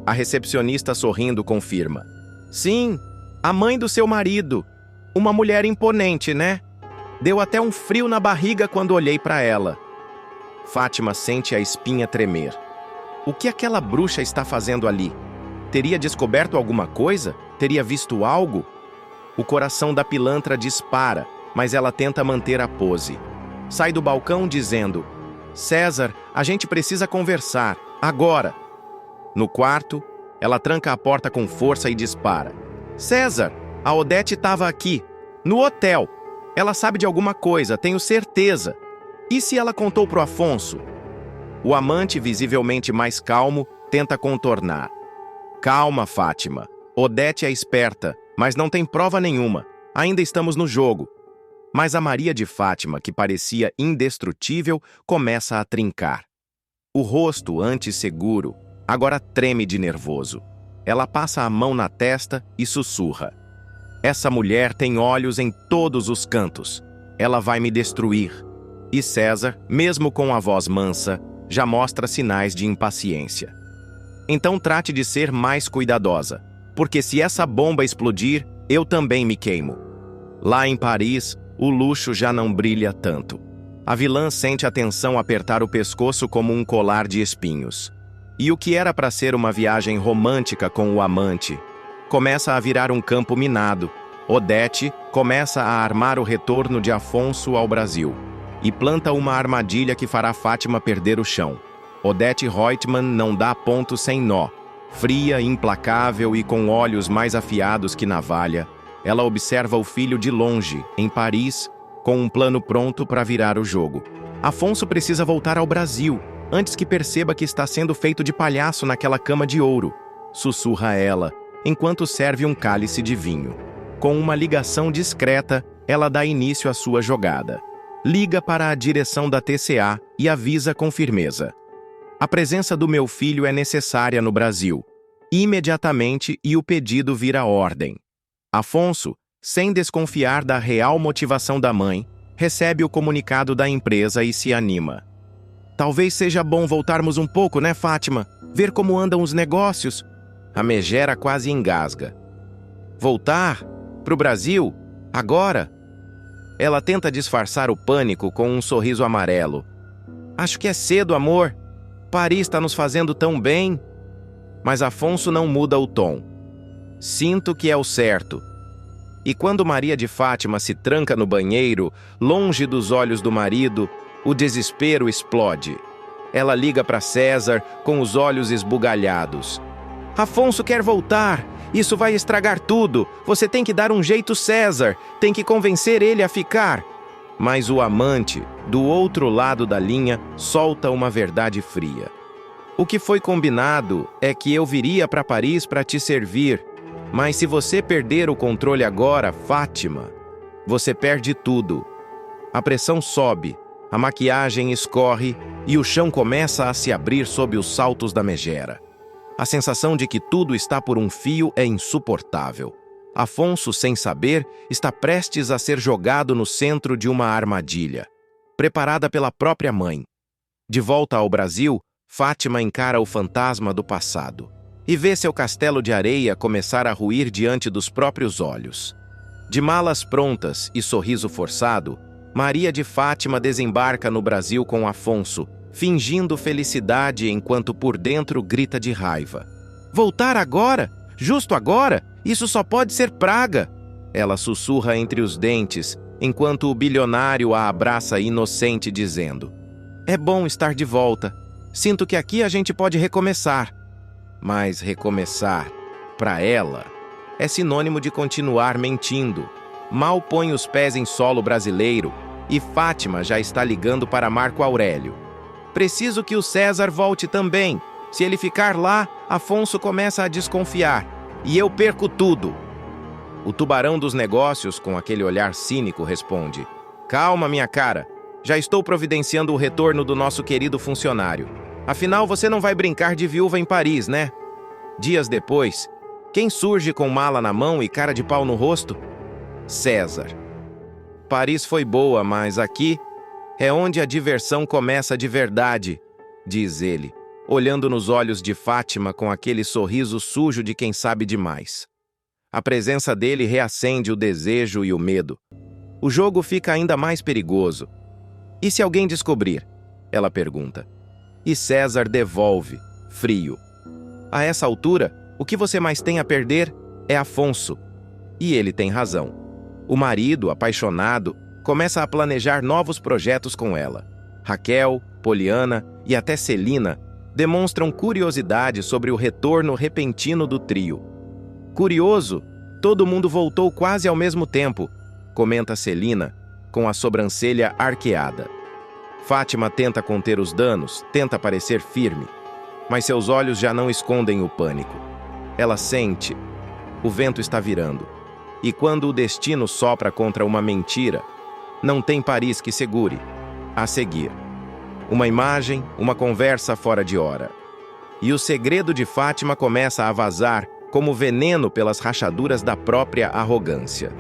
A recepcionista sorrindo confirma. Sim, a mãe do seu marido. Uma mulher imponente, né? Deu até um frio na barriga quando olhei para ela. Fátima sente a espinha tremer. O que aquela bruxa está fazendo ali? Teria descoberto alguma coisa? Teria visto algo? O coração da pilantra dispara, mas ela tenta manter a pose. Sai do balcão dizendo: César, a gente precisa conversar, agora. No quarto, ela tranca a porta com força e dispara. César, a Odete estava aqui, no hotel. Ela sabe de alguma coisa, tenho certeza. E se ela contou pro Afonso? O amante, visivelmente mais calmo, tenta contornar. Calma, Fátima. Odete é esperta, mas não tem prova nenhuma. Ainda estamos no jogo. Mas a Maria de Fátima, que parecia indestrutível, começa a trincar. O rosto, antes seguro, agora treme de nervoso. Ela passa a mão na testa e sussurra. Essa mulher tem olhos em todos os cantos. Ela vai me destruir. E César, mesmo com a voz mansa, já mostra sinais de impaciência. Então trate de ser mais cuidadosa, porque se essa bomba explodir, eu também me queimo. Lá em Paris, o luxo já não brilha tanto. A vilã sente a tensão apertar o pescoço como um colar de espinhos. E o que era para ser uma viagem romântica com o amante, começa a virar um campo minado. Odete começa a armar o retorno de Afonso ao Brasil e planta uma armadilha que fará Fátima perder o chão. Odete Reutemann não dá ponto sem nó. Fria, implacável e com olhos mais afiados que navalha, ela observa o filho de longe, em Paris, com um plano pronto para virar o jogo. Afonso precisa voltar ao Brasil, antes que perceba que está sendo feito de palhaço naquela cama de ouro, sussurra ela, enquanto serve um cálice de vinho. Com uma ligação discreta, ela dá início à sua jogada. Liga para a direção da TCA e avisa com firmeza. A presença do meu filho é necessária no Brasil. Imediatamente, e o pedido vira ordem. Afonso, sem desconfiar da real motivação da mãe, recebe o comunicado da empresa e se anima. Talvez seja bom voltarmos um pouco, né, Fátima? Ver como andam os negócios. A megera quase engasga. Voltar? Pro Brasil? Agora? Ela tenta disfarçar o pânico com um sorriso amarelo. Acho que é cedo, amor. Paris está nos fazendo tão bem. Mas Afonso não muda o tom. Sinto que é o certo. E quando Maria de Fátima se tranca no banheiro, longe dos olhos do marido, o desespero explode. Ela liga para César com os olhos esbugalhados. Afonso quer voltar. Isso vai estragar tudo. Você tem que dar um jeito, César. Tem que convencer ele a ficar. Mas o amante, do outro lado da linha, solta uma verdade fria. O que foi combinado é que eu viria para Paris para te servir. Mas se você perder o controle agora, Fátima, você perde tudo. A pressão sobe, a maquiagem escorre e o chão começa a se abrir sob os saltos da megera. A sensação de que tudo está por um fio é insuportável. Afonso, sem saber, está prestes a ser jogado no centro de uma armadilha, preparada pela própria mãe. De volta ao Brasil, Fátima encara o fantasma do passado e vê seu castelo de areia começar a ruir diante dos próprios olhos. De malas prontas e sorriso forçado, Maria de Fátima desembarca no Brasil com Afonso, fingindo felicidade enquanto por dentro grita de raiva. Voltar agora? Justo agora? Isso só pode ser praga! Ela sussurra entre os dentes, enquanto o bilionário a abraça inocente, dizendo: é bom estar de volta. Sinto que aqui a gente pode recomeçar. Mas recomeçar, para ela, é sinônimo de continuar mentindo. Mal põe os pés em solo brasileiro e Fátima já está ligando para Marco Aurélio. Preciso que o César volte também. Se ele ficar lá, Afonso começa a desconfiar. E eu perco tudo. O tubarão dos negócios, com aquele olhar cínico, responde: calma, minha cara. Já estou providenciando o retorno do nosso querido funcionário. Afinal, você não vai brincar de viúva em Paris, né? Dias depois, quem surge com mala na mão e cara de pau no rosto? César. Paris foi boa, mas aqui é onde a diversão começa de verdade, diz ele, olhando nos olhos de Fátima com aquele sorriso sujo de quem sabe demais. A presença dele reacende o desejo e o medo. O jogo fica ainda mais perigoso. E se alguém descobrir? Ela pergunta. E César devolve, frio. A essa altura, o que você mais tem a perder é Afonso. E ele tem razão. O marido, apaixonado, começa a planejar novos projetos com ela. Raquel, Poliana e até Celina demonstram curiosidade sobre o retorno repentino do trio. Curioso, todo mundo voltou quase ao mesmo tempo, comenta Celina, com a sobrancelha arqueada. Fátima tenta conter os danos, tenta parecer firme, mas seus olhos já não escondem o pânico. Ela sente. O vento está virando. E quando o destino sopra contra uma mentira, não tem Paris que segure. A seguir. Uma imagem, uma conversa fora de hora. E o segredo de Fátima começa a vazar como veneno pelas rachaduras da própria arrogância.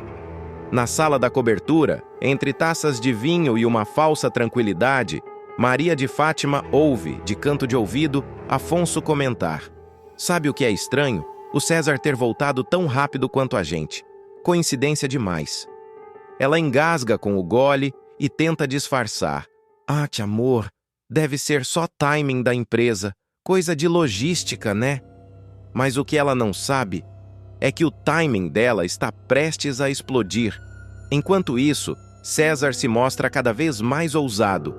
Na sala da cobertura, entre taças de vinho e uma falsa tranquilidade, Maria de Fátima ouve, de canto de ouvido, Afonso comentar. Sabe o que é estranho? O César ter voltado tão rápido quanto a gente. Coincidência demais. Ela engasga com o gole e tenta disfarçar. Ah, amor, deve ser só timing da empresa. Coisa de logística, né? Mas o que ela não sabe é que o timing dela está prestes a explodir. Enquanto isso, César se mostra cada vez mais ousado.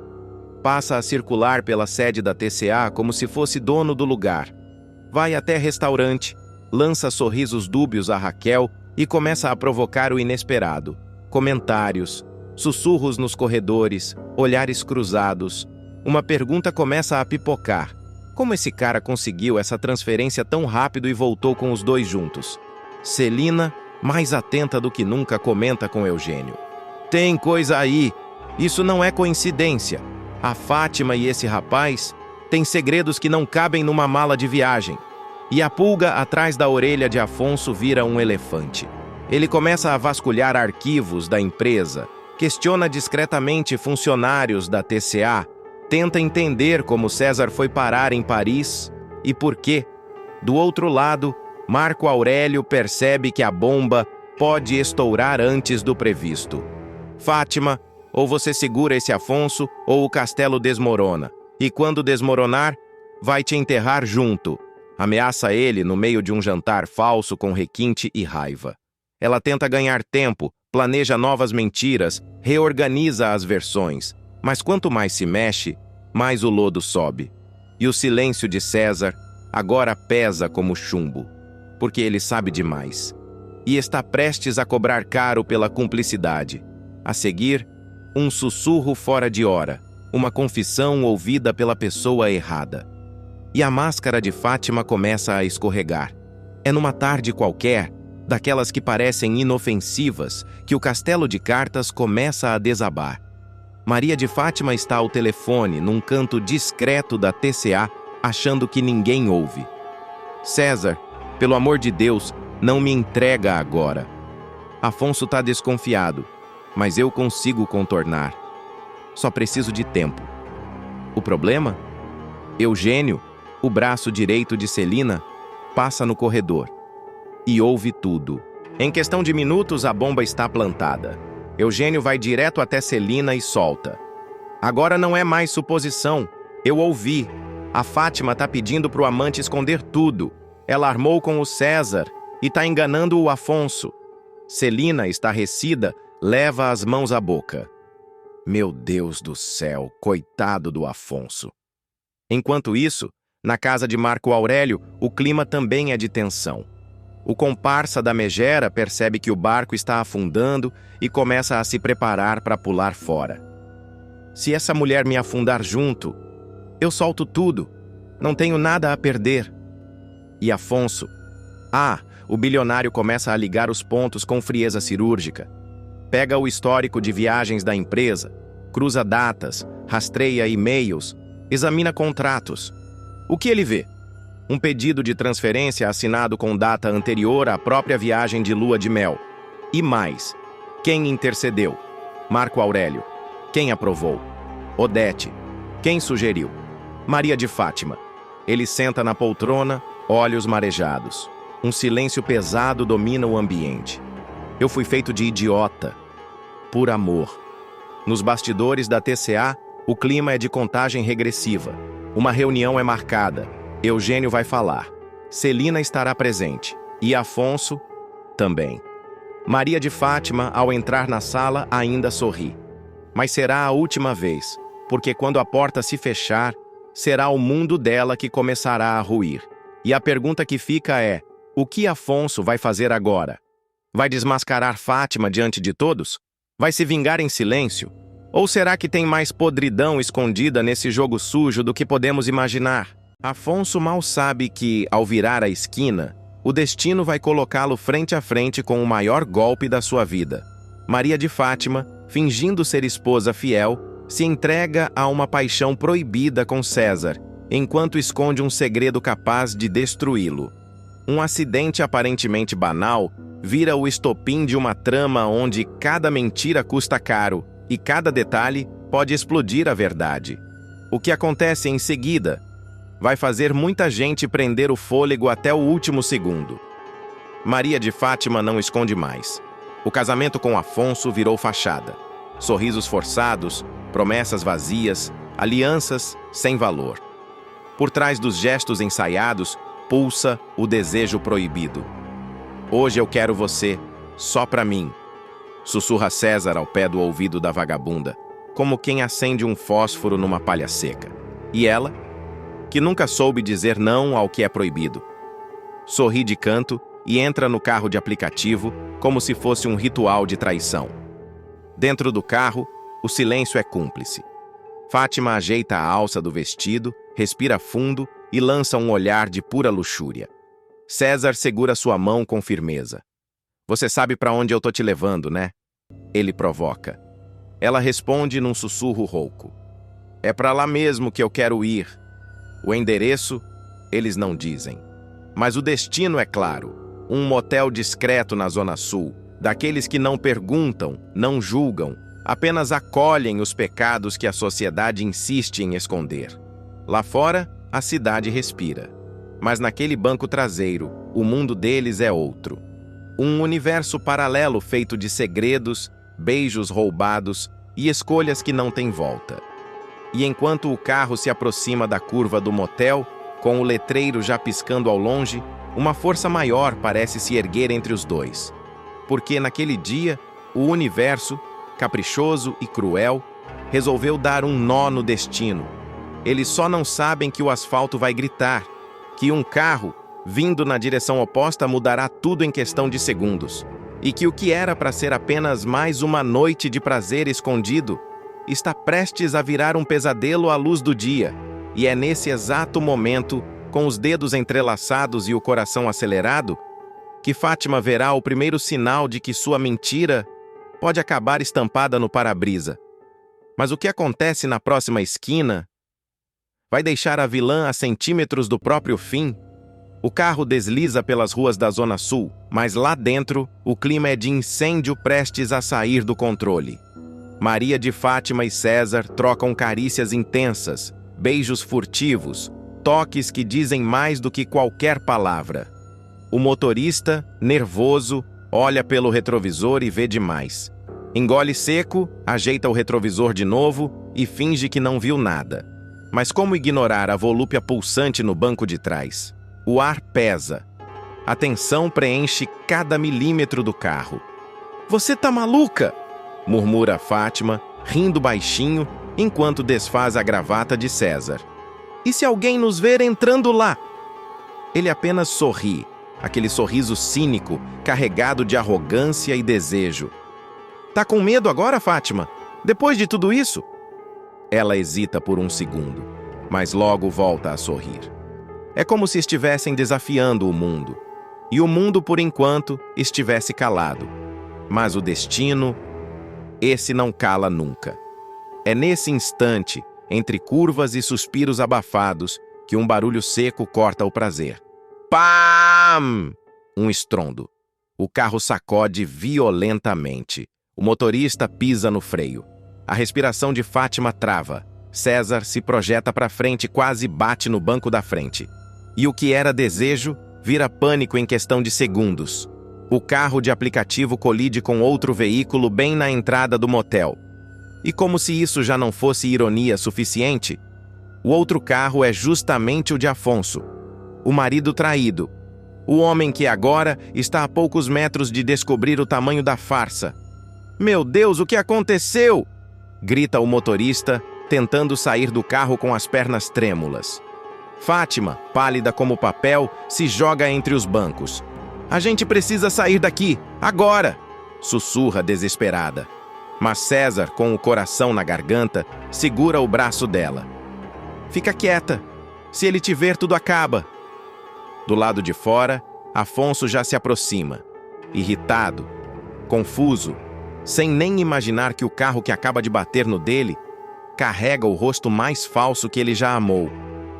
Passa a circular pela sede da TCA como se fosse dono do lugar. Vai até restaurante, lança sorrisos dúbios a Raquel e começa a provocar o inesperado. Comentários, sussurros nos corredores, olhares cruzados. Uma pergunta começa a pipocar. Como esse cara conseguiu essa transferência tão rápido e voltou com os dois juntos? Celina, mais atenta do que nunca, comenta com Eugênio. Tem coisa aí. Isso não é coincidência. A Fátima e esse rapaz têm segredos que não cabem numa mala de viagem. E a pulga atrás da orelha de Afonso vira um elefante. Ele começa a vasculhar arquivos da empresa, questiona discretamente funcionários da TCA, tenta entender como César foi parar em Paris e por quê. Do outro lado, Marco Aurélio percebe que a bomba pode estourar antes do previsto. Fátima, ou você segura esse Afonso, ou o castelo desmorona. E quando desmoronar, vai te enterrar junto. Ameaça ele no meio de um jantar falso com requinte e raiva. Ela tenta ganhar tempo, planeja novas mentiras, reorganiza as versões. Mas quanto mais se mexe, mais o lodo sobe. E o silêncio de César agora pesa como chumbo, porque ele sabe demais. E está prestes a cobrar caro pela cumplicidade. A seguir, um sussurro fora de hora, uma confissão ouvida pela pessoa errada. E a máscara de Fátima começa a escorregar. É numa tarde qualquer, daquelas que parecem inofensivas, que o castelo de cartas começa a desabar. Maria de Fátima está ao telefone, num canto discreto da TCA, achando que ninguém ouve. César, pelo amor de Deus, não me entrega agora. Afonso está desconfiado, mas eu consigo contornar. Só preciso de tempo. O problema? Eugênio, o braço direito de Celina, passa no corredor e ouve tudo. Em questão de minutos, a bomba está plantada. Eugênio vai direto até Celina e solta. Agora não é mais suposição. Eu ouvi. A Fátima está pedindo para o amante esconder tudo. Ela armou com o César e está enganando o Afonso. Celina, estarrecida, leva as mãos à boca. Meu Deus do céu, coitado do Afonso. Enquanto isso, na casa de Marco Aurélio, o clima também é de tensão. O comparsa da megera percebe que o barco está afundando e começa a se preparar para pular fora. Se essa mulher me afundar junto, eu solto tudo. Não tenho nada a perder. E Afonso? O bilionário começa a ligar os pontos com frieza cirúrgica. Pega o histórico de viagens da empresa, cruza datas, rastreia e-mails, examina contratos. O que ele vê? Um pedido de transferência assinado com data anterior à própria viagem de lua de mel. E mais, quem intercedeu? Marco Aurélio. Quem aprovou? Odete. Quem sugeriu? Maria de Fátima. Ele senta na poltrona, olhos marejados. Um silêncio pesado domina o ambiente. Eu fui feito de idiota. Por amor. Nos bastidores da TCA, O clima é de contagem regressiva. Uma reunião é marcada. Eugênio vai falar. Celina estará presente. E Afonso também. Maria de Fátima, ao entrar na sala, ainda sorri. Mas será a última vez, porque quando a porta se fechar, será o mundo dela que começará a ruir. E a pergunta que fica é: o que Afonso vai fazer agora? Vai desmascarar Fátima diante de todos? Vai se vingar em silêncio? Ou será que tem mais podridão escondida nesse jogo sujo do que podemos imaginar? Afonso mal sabe que, ao virar a esquina, o destino vai colocá-lo frente a frente com o maior golpe da sua vida. Maria de Fátima, fingindo ser esposa fiel, se entrega a uma paixão proibida com César, enquanto esconde um segredo capaz de destruí-lo. Um acidente aparentemente banal vira o estopim de uma trama onde cada mentira custa caro e cada detalhe pode explodir a verdade. O que acontece em seguida vai fazer muita gente prender o fôlego até o último segundo. Maria de Fátima não esconde mais. O casamento com Afonso virou fachada. Sorrisos forçados, promessas vazias, alianças sem valor. Por trás dos gestos ensaiados, pulsa o desejo proibido. Hoje eu quero você, só pra mim, sussurra César ao pé do ouvido da vagabunda, como quem acende um fósforo numa palha seca. E ela, que nunca soube dizer não ao que é proibido, sorri de canto e entra no carro de aplicativo como se fosse um ritual de traição. Dentro do carro, o silêncio é cúmplice. Fátima ajeita a alça do vestido, respira fundo e lança um olhar de pura luxúria. César segura sua mão com firmeza. Você sabe para onde eu tô te levando, né? Ele provoca. Ela responde num sussurro rouco. É para lá mesmo que eu quero ir. O endereço, eles não dizem. Mas o destino é claro. Um motel discreto na Zona Sul, daqueles que não perguntam, não julgam, apenas acolhem os pecados que a sociedade insiste em esconder. Lá fora, a cidade respira. Mas naquele banco traseiro, o mundo deles é outro. Um universo paralelo feito de segredos, beijos roubados e escolhas que não têm volta. E enquanto o carro se aproxima da curva do motel, com o letreiro já piscando ao longe, uma força maior parece se erguer entre os dois. Porque naquele dia, o universo, caprichoso e cruel, resolveu dar um nó no destino. Eles só não sabem que o asfalto vai gritar, que um carro, vindo na direção oposta, mudará tudo em questão de segundos, e que o que era para ser apenas mais uma noite de prazer escondido está prestes a virar um pesadelo à luz do dia, e é nesse exato momento, com os dedos entrelaçados e o coração acelerado, que Fátima verá o primeiro sinal de que sua mentira pode acabar estampada no para-brisa. Mas o que acontece na próxima esquina vai deixar a vilã a centímetros do próprio fim. O carro desliza pelas ruas da Zona Sul, mas lá dentro o clima é de incêndio prestes a sair do controle. Maria de Fátima e César trocam carícias intensas, beijos furtivos, toques que dizem mais do que qualquer palavra. O motorista, nervoso, olha pelo retrovisor e vê demais. Engole seco, ajeita o retrovisor de novo e finge que não viu nada. Mas como ignorar a volúpia pulsante no banco de trás? O ar pesa. A tensão preenche cada milímetro do carro. "Você tá maluca?", murmura Fátima, rindo baixinho, enquanto desfaz a gravata de César. "E se alguém nos ver entrando lá?" Ele apenas sorri, aquele sorriso cínico, carregado de arrogância e desejo. "Tá com medo agora, Fátima? Depois de tudo isso?" Ela hesita por um segundo, mas logo volta a sorrir. É como se estivessem desafiando o mundo, e o mundo, por enquanto, estivesse calado. Mas o destino, esse não cala nunca. É nesse instante, entre curvas e suspiros abafados, que um barulho seco corta o prazer. Pam! Um estrondo. O carro sacode violentamente. O motorista pisa no freio. A respiração de Fátima trava. César se projeta para frente e quase bate no banco da frente. E o que era desejo vira pânico em questão de segundos. O carro de aplicativo colide com outro veículo bem na entrada do motel. E como se isso já não fosse ironia suficiente, o outro carro é justamente o de Afonso, o marido traído, o homem que agora está a poucos metros de descobrir o tamanho da farsa. Meu Deus, o que aconteceu? Grita o motorista, tentando sair do carro com as pernas trêmulas. Fátima, pálida como papel, se joga entre os bancos. A gente precisa sair daqui, agora! Sussurra desesperada. Mas César, com o coração na garganta, segura o braço dela. Fica quieta. Se ele te ver, tudo acaba. Do lado de fora, Afonso já se aproxima. Irritado, confuso, sem nem imaginar que o carro que acaba de bater no dele carrega o rosto mais falso que ele já amou.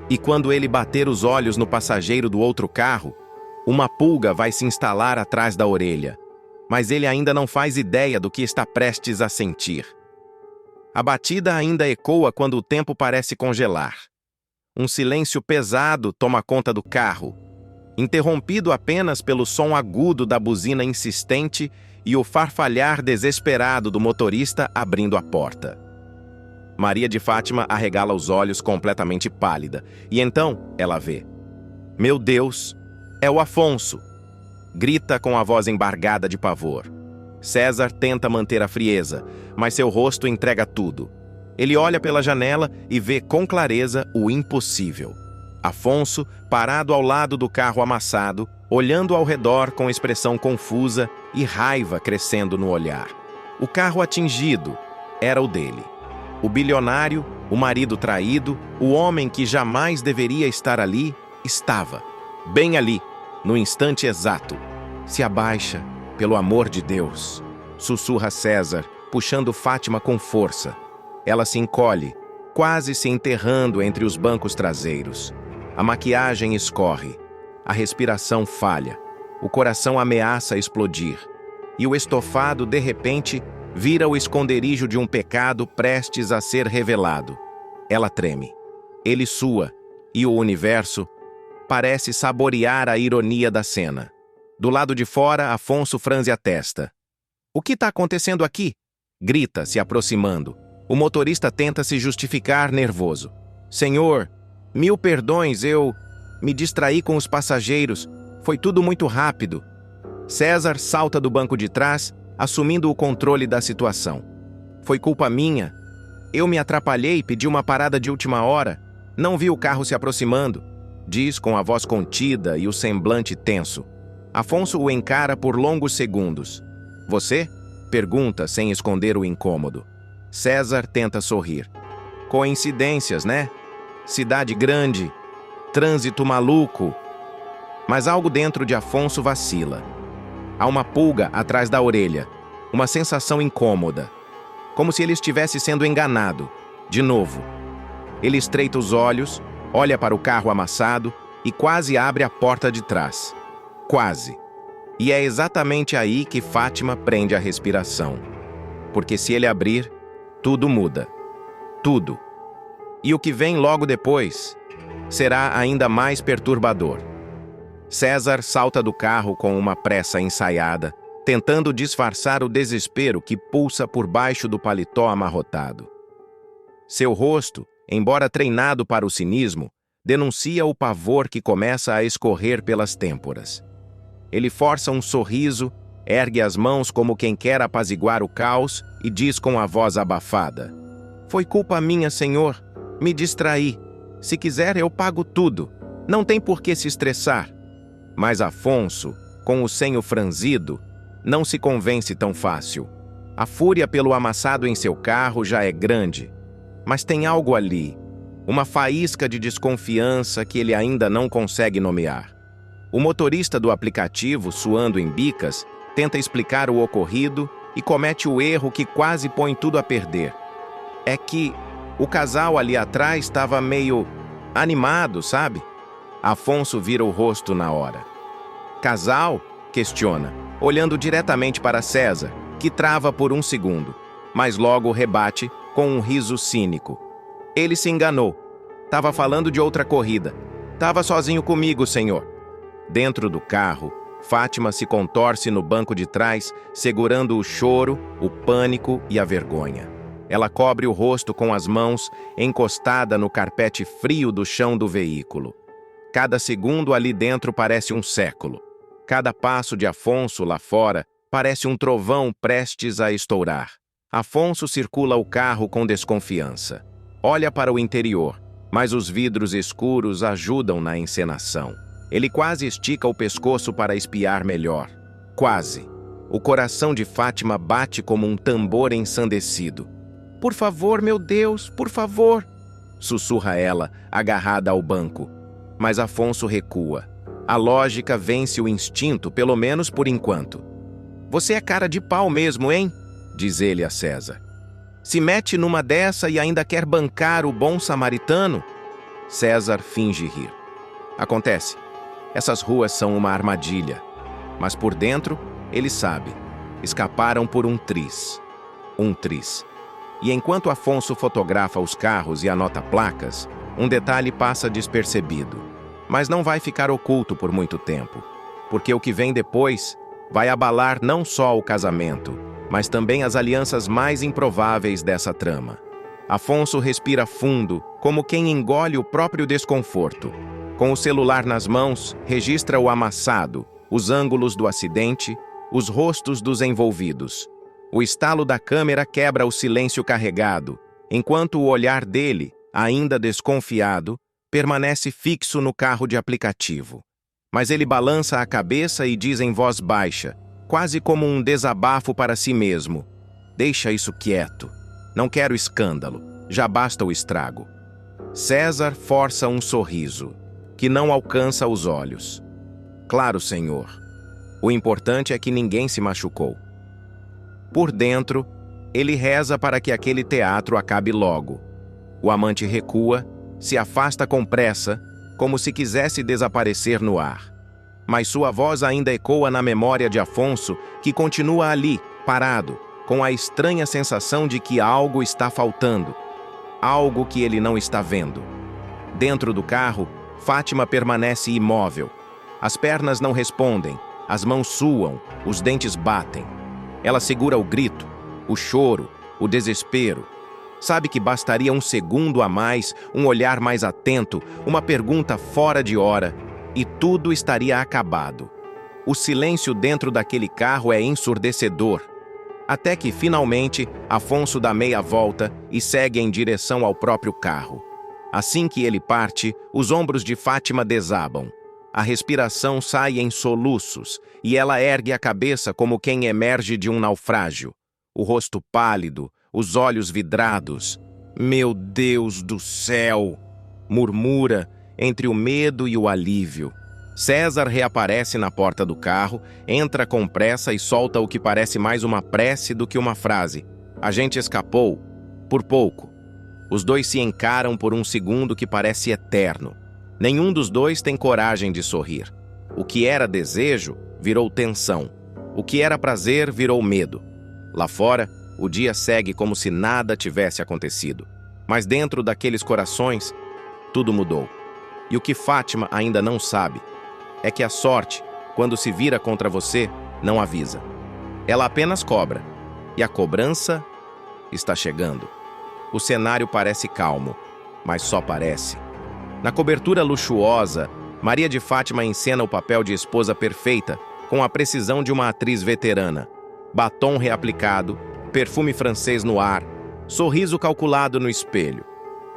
E quando ele bater os olhos no passageiro do outro carro, uma pulga vai se instalar atrás da orelha. Mas ele ainda não faz ideia do que está prestes a sentir. A batida ainda ecoa quando o tempo parece congelar. Um silêncio pesado toma conta do carro, interrompido apenas pelo som agudo da buzina insistente e o farfalhar desesperado do motorista abrindo a porta. Maria de Fátima arregala os olhos completamente pálida, e então ela vê. Meu Deus, é o Afonso! Grita com a voz embargada de pavor. César tenta manter a frieza, mas seu rosto entrega tudo. Ele olha pela janela e vê com clareza o impossível. Afonso, parado ao lado do carro amassado, olhando ao redor com expressão confusa e raiva crescendo no olhar. O carro atingido era o dele. O bilionário, o marido traído, o homem que jamais deveria estar ali, estava. Bem ali, no instante exato. Se abaixa, pelo amor de Deus, sussurra César, puxando Fátima com força. Ela se encolhe, quase se enterrando entre os bancos traseiros. A maquiagem escorre, a respiração falha, o coração ameaça explodir. E o estofado, de repente, vira o esconderijo de um pecado prestes a ser revelado. Ela treme. Ele sua, e o universo parece saborear a ironia da cena. Do lado de fora, Afonso franze a testa. O que está acontecendo aqui? Grita, se aproximando. O motorista tenta se justificar nervoso. Senhor, 1000 perdões, eu me distraí com os passageiros. Foi tudo muito rápido. César salta do banco de trás, assumindo o controle da situação. Foi culpa minha. Eu me atrapalhei e pedi uma parada de última hora. Não vi o carro se aproximando, diz com a voz contida e o semblante tenso. Afonso o encara por longos segundos. Você? Pergunta sem esconder o incômodo. César tenta sorrir. Coincidências, né? Cidade grande, trânsito maluco. Mas algo dentro de Afonso vacila. Há uma pulga atrás da orelha, uma sensação incômoda. Como se ele estivesse sendo enganado. De novo. Ele estreita os olhos, olha para o carro amassado e quase abre a porta de trás. Quase. E é exatamente aí que Fátima prende a respiração. Porque se ele abrir, tudo muda. Tudo. E o que vem logo depois será ainda mais perturbador. César salta do carro com uma pressa ensaiada, tentando disfarçar o desespero que pulsa por baixo do paletó amarrotado. Seu rosto, embora treinado para o cinismo, denuncia o pavor que começa a escorrer pelas têmporas. Ele força um sorriso, ergue as mãos como quem quer apaziguar o caos e diz com a voz abafada: Foi culpa minha, senhor. Me distraí. Se quiser, eu pago tudo. Não tem por que se estressar. Mas Afonso, com o senho franzido, não se convence tão fácil. A fúria pelo amassado em seu carro já é grande. Mas tem algo ali, uma faísca de desconfiança que ele ainda não consegue nomear. O motorista do aplicativo, suando em bicas, tenta explicar o ocorrido e comete o erro que quase põe tudo a perder. É que o casal ali atrás estava meio animado, sabe? Afonso vira o rosto na hora. Casal? Questiona, olhando diretamente para César, que trava por um segundo, mas logo rebate com um riso cínico. Ele se enganou. Tava falando de outra corrida. Tava sozinho comigo, senhor. Dentro do carro, Fátima se contorce no banco de trás, segurando o choro, o pânico e a vergonha. Ela cobre o rosto com as mãos, encostada no carpete frio do chão do veículo. Cada segundo ali dentro parece um século. Cada passo de Afonso lá fora parece um trovão prestes a estourar. Afonso circula o carro com desconfiança. Olha para o interior, mas os vidros escuros ajudam na encenação. Ele quase estica o pescoço para espiar melhor. Quase. O coração de Fátima bate como um tambor ensandecido. "Por favor, meu Deus, por favor!" sussurra ela, agarrada ao banco. Mas Afonso recua. A lógica vence o instinto, pelo menos por enquanto. "Você é cara de pau mesmo, hein?" diz ele a César. "Se mete numa dessa e ainda quer bancar o bom samaritano?" César finge rir. Acontece. Essas ruas são uma armadilha. Mas por dentro, ele sabe. Escaparam por um triz. Um triz. E enquanto Afonso fotografa os carros e anota placas, um detalhe passa despercebido. Mas não vai ficar oculto por muito tempo. Porque o que vem depois vai abalar não só o casamento, mas também as alianças mais improváveis dessa trama. Afonso respira fundo, como quem engole o próprio desconforto. Com o celular nas mãos, registra o amassado, os ângulos do acidente, os rostos dos envolvidos. O estalo da câmera quebra o silêncio carregado, enquanto o olhar dele, ainda desconfiado, permanece fixo no carro de aplicativo. Mas ele balança a cabeça e diz em voz baixa, quase como um desabafo para si mesmo: "Deixa isso quieto. Não quero escândalo. Já basta o estrago." César força um sorriso, que não alcança os olhos. "Claro, senhor. O importante é que ninguém se machucou." Por dentro, ele reza para que aquele teatro acabe logo. O amante recua, se afasta com pressa, como se quisesse desaparecer no ar. Mas sua voz ainda ecoa na memória de Afonso, que continua ali, parado, com a estranha sensação de que algo está faltando. Algo que ele não está vendo. Dentro do carro, Fátima permanece imóvel. As pernas não respondem, as mãos suam, os dentes batem. Ela segura o grito, o choro, o desespero. Sabe que bastaria um segundo a mais, um olhar mais atento, uma pergunta fora de hora, e tudo estaria acabado. O silêncio dentro daquele carro é ensurdecedor. Até que, finalmente, Afonso dá meia volta e segue em direção ao próprio carro. Assim que ele parte, os ombros de Fátima desabam. A respiração sai em soluços e ela ergue a cabeça como quem emerge de um naufrágio. O rosto pálido, os olhos vidrados. "Meu Deus do céu!" murmura entre o medo e o alívio. César reaparece na porta do carro, entra com pressa e solta o que parece mais uma prece do que uma frase. "A gente escapou, por pouco." Os dois se encaram por um segundo que parece eterno. Nenhum dos dois tem coragem de sorrir. O que era desejo virou tensão. O que era prazer virou medo. Lá fora, o dia segue como se nada tivesse acontecido. Mas dentro daqueles corações, tudo mudou. E o que Fátima ainda não sabe é que a sorte, quando se vira contra você, não avisa. Ela apenas cobra. E a cobrança está chegando. O cenário parece calmo, mas só parece. Na cobertura luxuosa, Maria de Fátima encena o papel de esposa perfeita, com a precisão de uma atriz veterana. Batom reaplicado, perfume francês no ar, sorriso calculado no espelho.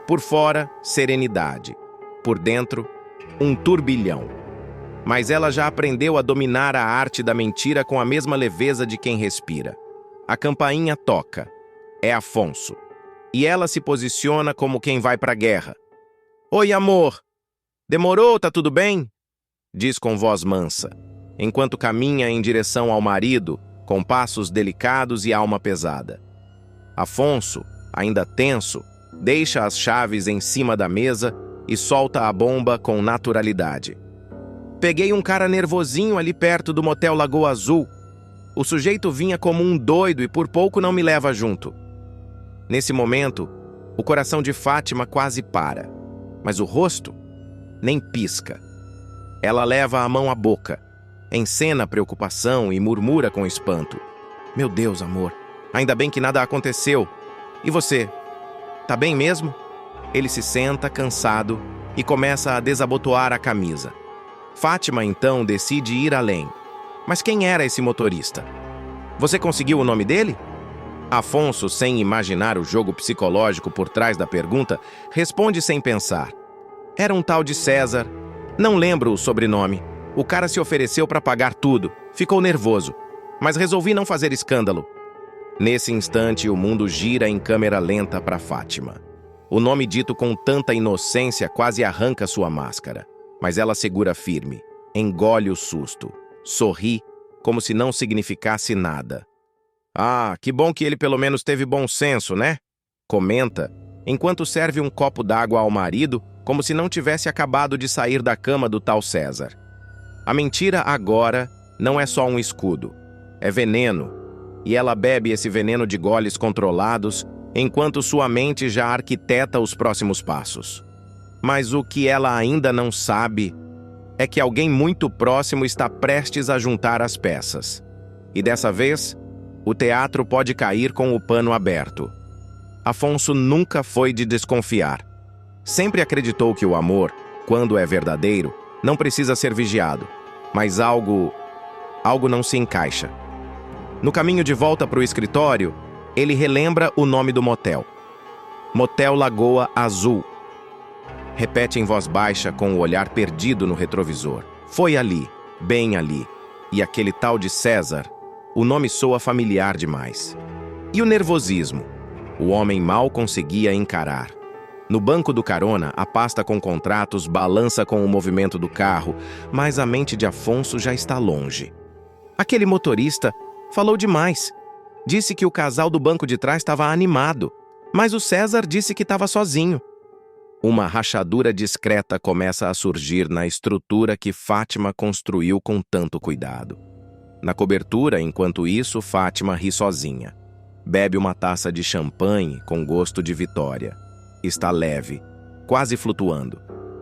Por fora, serenidade. Por dentro, um turbilhão. Mas ela já aprendeu a dominar a arte da mentira com a mesma leveza de quem respira. A campainha toca. É Afonso. E ela se posiciona como quem vai para a guerra. "Oi, amor! Demorou, tá tudo bem?" diz com voz mansa, enquanto caminha em direção ao marido, com passos delicados e alma pesada. Afonso, ainda tenso, deixa as chaves em cima da mesa e solta a bomba com naturalidade. "Peguei um cara nervosinho ali perto do motel Lagoa Azul. O sujeito vinha como um doido e por pouco não me leva junto." Nesse momento, o coração de Fátima quase para, mas o rosto nem pisca. Ela leva a mão à boca, encena a preocupação e murmura com espanto: "Meu Deus, amor, ainda bem que nada aconteceu." E você, tá bem mesmo? Ele se senta, cansado, e começa a desabotoar a camisa. Fátima, então, decide ir além. Mas quem era esse motorista? Você conseguiu o nome dele? Afonso, sem imaginar o jogo psicológico por trás da pergunta, responde sem pensar. Era um tal de César. Não lembro o sobrenome. O cara se ofereceu para pagar tudo. Ficou nervoso. Mas resolvi não fazer escândalo. Nesse instante, o mundo gira em câmera lenta para Fátima. O nome dito com tanta inocência quase arranca sua máscara. Mas ela segura firme, engole o susto, sorri, como se não significasse nada. Ah, que bom que ele pelo menos teve bom senso, né? Comenta, enquanto serve um copo d'água ao marido, como se não tivesse acabado de sair da cama do tal César. A mentira agora não é só um escudo, é veneno, e ela bebe esse veneno de goles controlados, enquanto sua mente já arquiteta os próximos passos. Mas o que ela ainda não sabe é que alguém muito próximo está prestes a juntar as peças. E dessa vez, o teatro pode cair com o pano aberto. Afonso nunca foi de desconfiar. Sempre acreditou que o amor, quando é verdadeiro, não precisa ser vigiado. Mas algo não se encaixa. No caminho de volta para o escritório, ele relembra o nome do motel. Motel Lagoa Azul. Repete em voz baixa com o olhar perdido no retrovisor. Foi ali, bem ali. E aquele tal de César, o nome soa familiar demais. E o nervosismo? O homem mal conseguia encarar. No banco do carona, a pasta com contratos balança com o movimento do carro, mas a mente de Afonso já está longe. Aquele motorista falou demais. Disse que o casal do banco de trás estava animado, mas o César disse que estava sozinho. Uma rachadura discreta começa a surgir na estrutura que Fátima construiu com tanto cuidado. Na cobertura, enquanto isso, Fátima ri sozinha. Bebe uma taça de champanhe com gosto de vitória. Está leve, quase flutuando.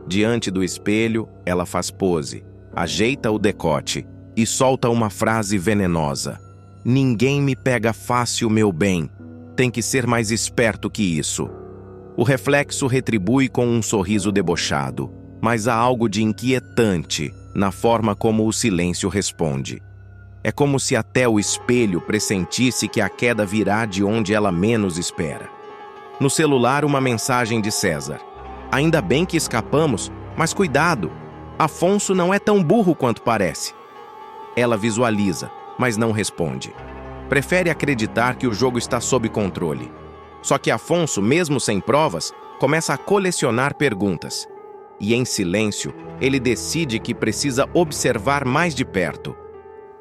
Diante do espelho, ela faz pose, ajeita o decote e solta uma frase venenosa. Ninguém me pega fácil, meu bem. Tem que ser mais esperto que isso. O reflexo retribui com um sorriso debochado, mas há algo de inquietante na forma como o silêncio responde. É como se até o espelho pressentisse que a queda virá de onde ela menos espera. No celular, uma mensagem de César. Ainda bem que escapamos, mas cuidado, Afonso não é tão burro quanto parece. Ela visualiza, mas não responde. Prefere acreditar que o jogo está sob controle. Só que Afonso, mesmo sem provas, começa a colecionar perguntas. E em silêncio, ele decide que precisa observar mais de perto.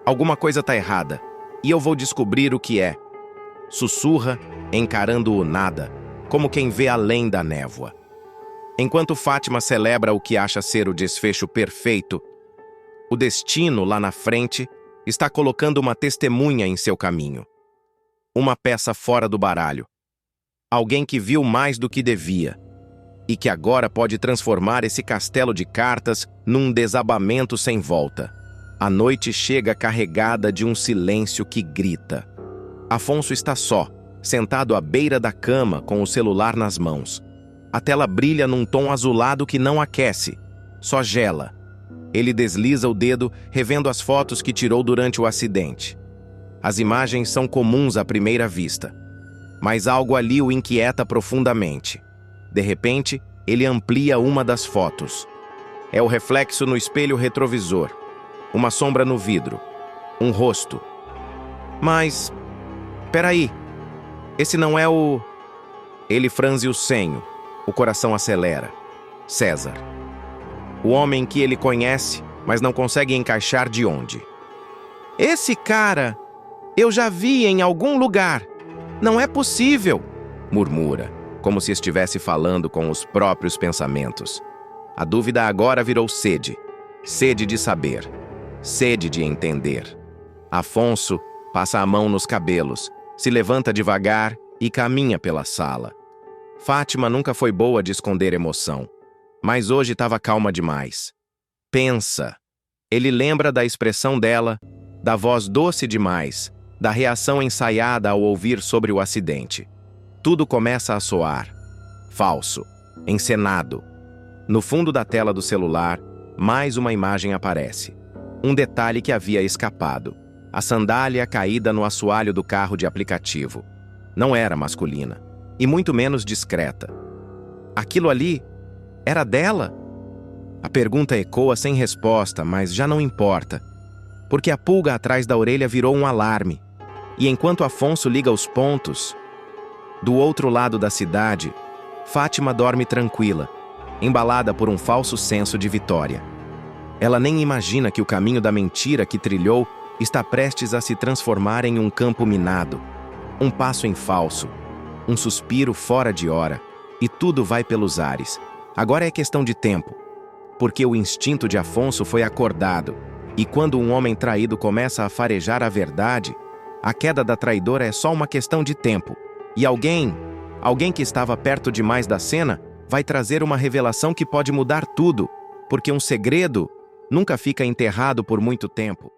Alguma coisa está errada, e eu vou descobrir o que é. Sussurra, encarando o nada, como quem vê além da névoa. Enquanto Fátima celebra o que acha ser o desfecho perfeito, o destino lá na frente está colocando uma testemunha em seu caminho. Uma peça fora do baralho. Alguém que viu mais do que devia e que agora pode transformar esse castelo de cartas num desabamento sem volta. A noite chega carregada de um silêncio que grita. Afonso está só, sentado à beira da cama com o celular nas mãos. A tela brilha num tom azulado que não aquece, só gela. Ele desliza o dedo, revendo as fotos que tirou durante o acidente. As imagens são comuns à primeira vista, mas algo ali o inquieta profundamente. De repente, ele amplia uma das fotos. É o reflexo no espelho retrovisor, uma sombra no vidro, um rosto. Mas, peraí, esse não é o... Ele franze o senho, o coração acelera. César. O homem que ele conhece, mas não consegue encaixar de onde. Esse cara, eu já vi em algum lugar. Não é possível, murmura, como se estivesse falando com os próprios pensamentos. A dúvida agora virou sede. Sede de saber. Sede de entender. Afonso passa a mão nos cabelos, se levanta devagar e caminha pela sala. Fátima nunca foi boa de esconder emoção, mas hoje estava calma demais. Pensa. Ele lembra da expressão dela, da voz doce demais, da reação ensaiada ao ouvir sobre o acidente. tudo começa a soar. Falso. Encenado. No fundo da tela do celular, mais uma imagem aparece. Um detalhe que havia escapado. A sandália caída no assoalho do carro de aplicativo. Não era masculina. E muito menos discreta. Aquilo ali era dela? A pergunta ecoa sem resposta, mas já não importa. Porque a pulga atrás da orelha virou um alarme. E enquanto Afonso liga os pontos, do outro lado da cidade, Fátima dorme tranquila, embalada por um falso senso de vitória. Ela nem imagina que o caminho da mentira que trilhou está prestes a se transformar em um campo minado. Um passo em falso, um suspiro fora de hora, e tudo vai pelos ares. Agora é questão de tempo, porque o instinto de Afonso foi acordado, e quando um homem traído começa a farejar a verdade, a queda da traidora é só uma questão de tempo. E alguém que estava perto demais da cena, vai trazer uma revelação que pode mudar tudo, porque um segredo nunca fica enterrado por muito tempo.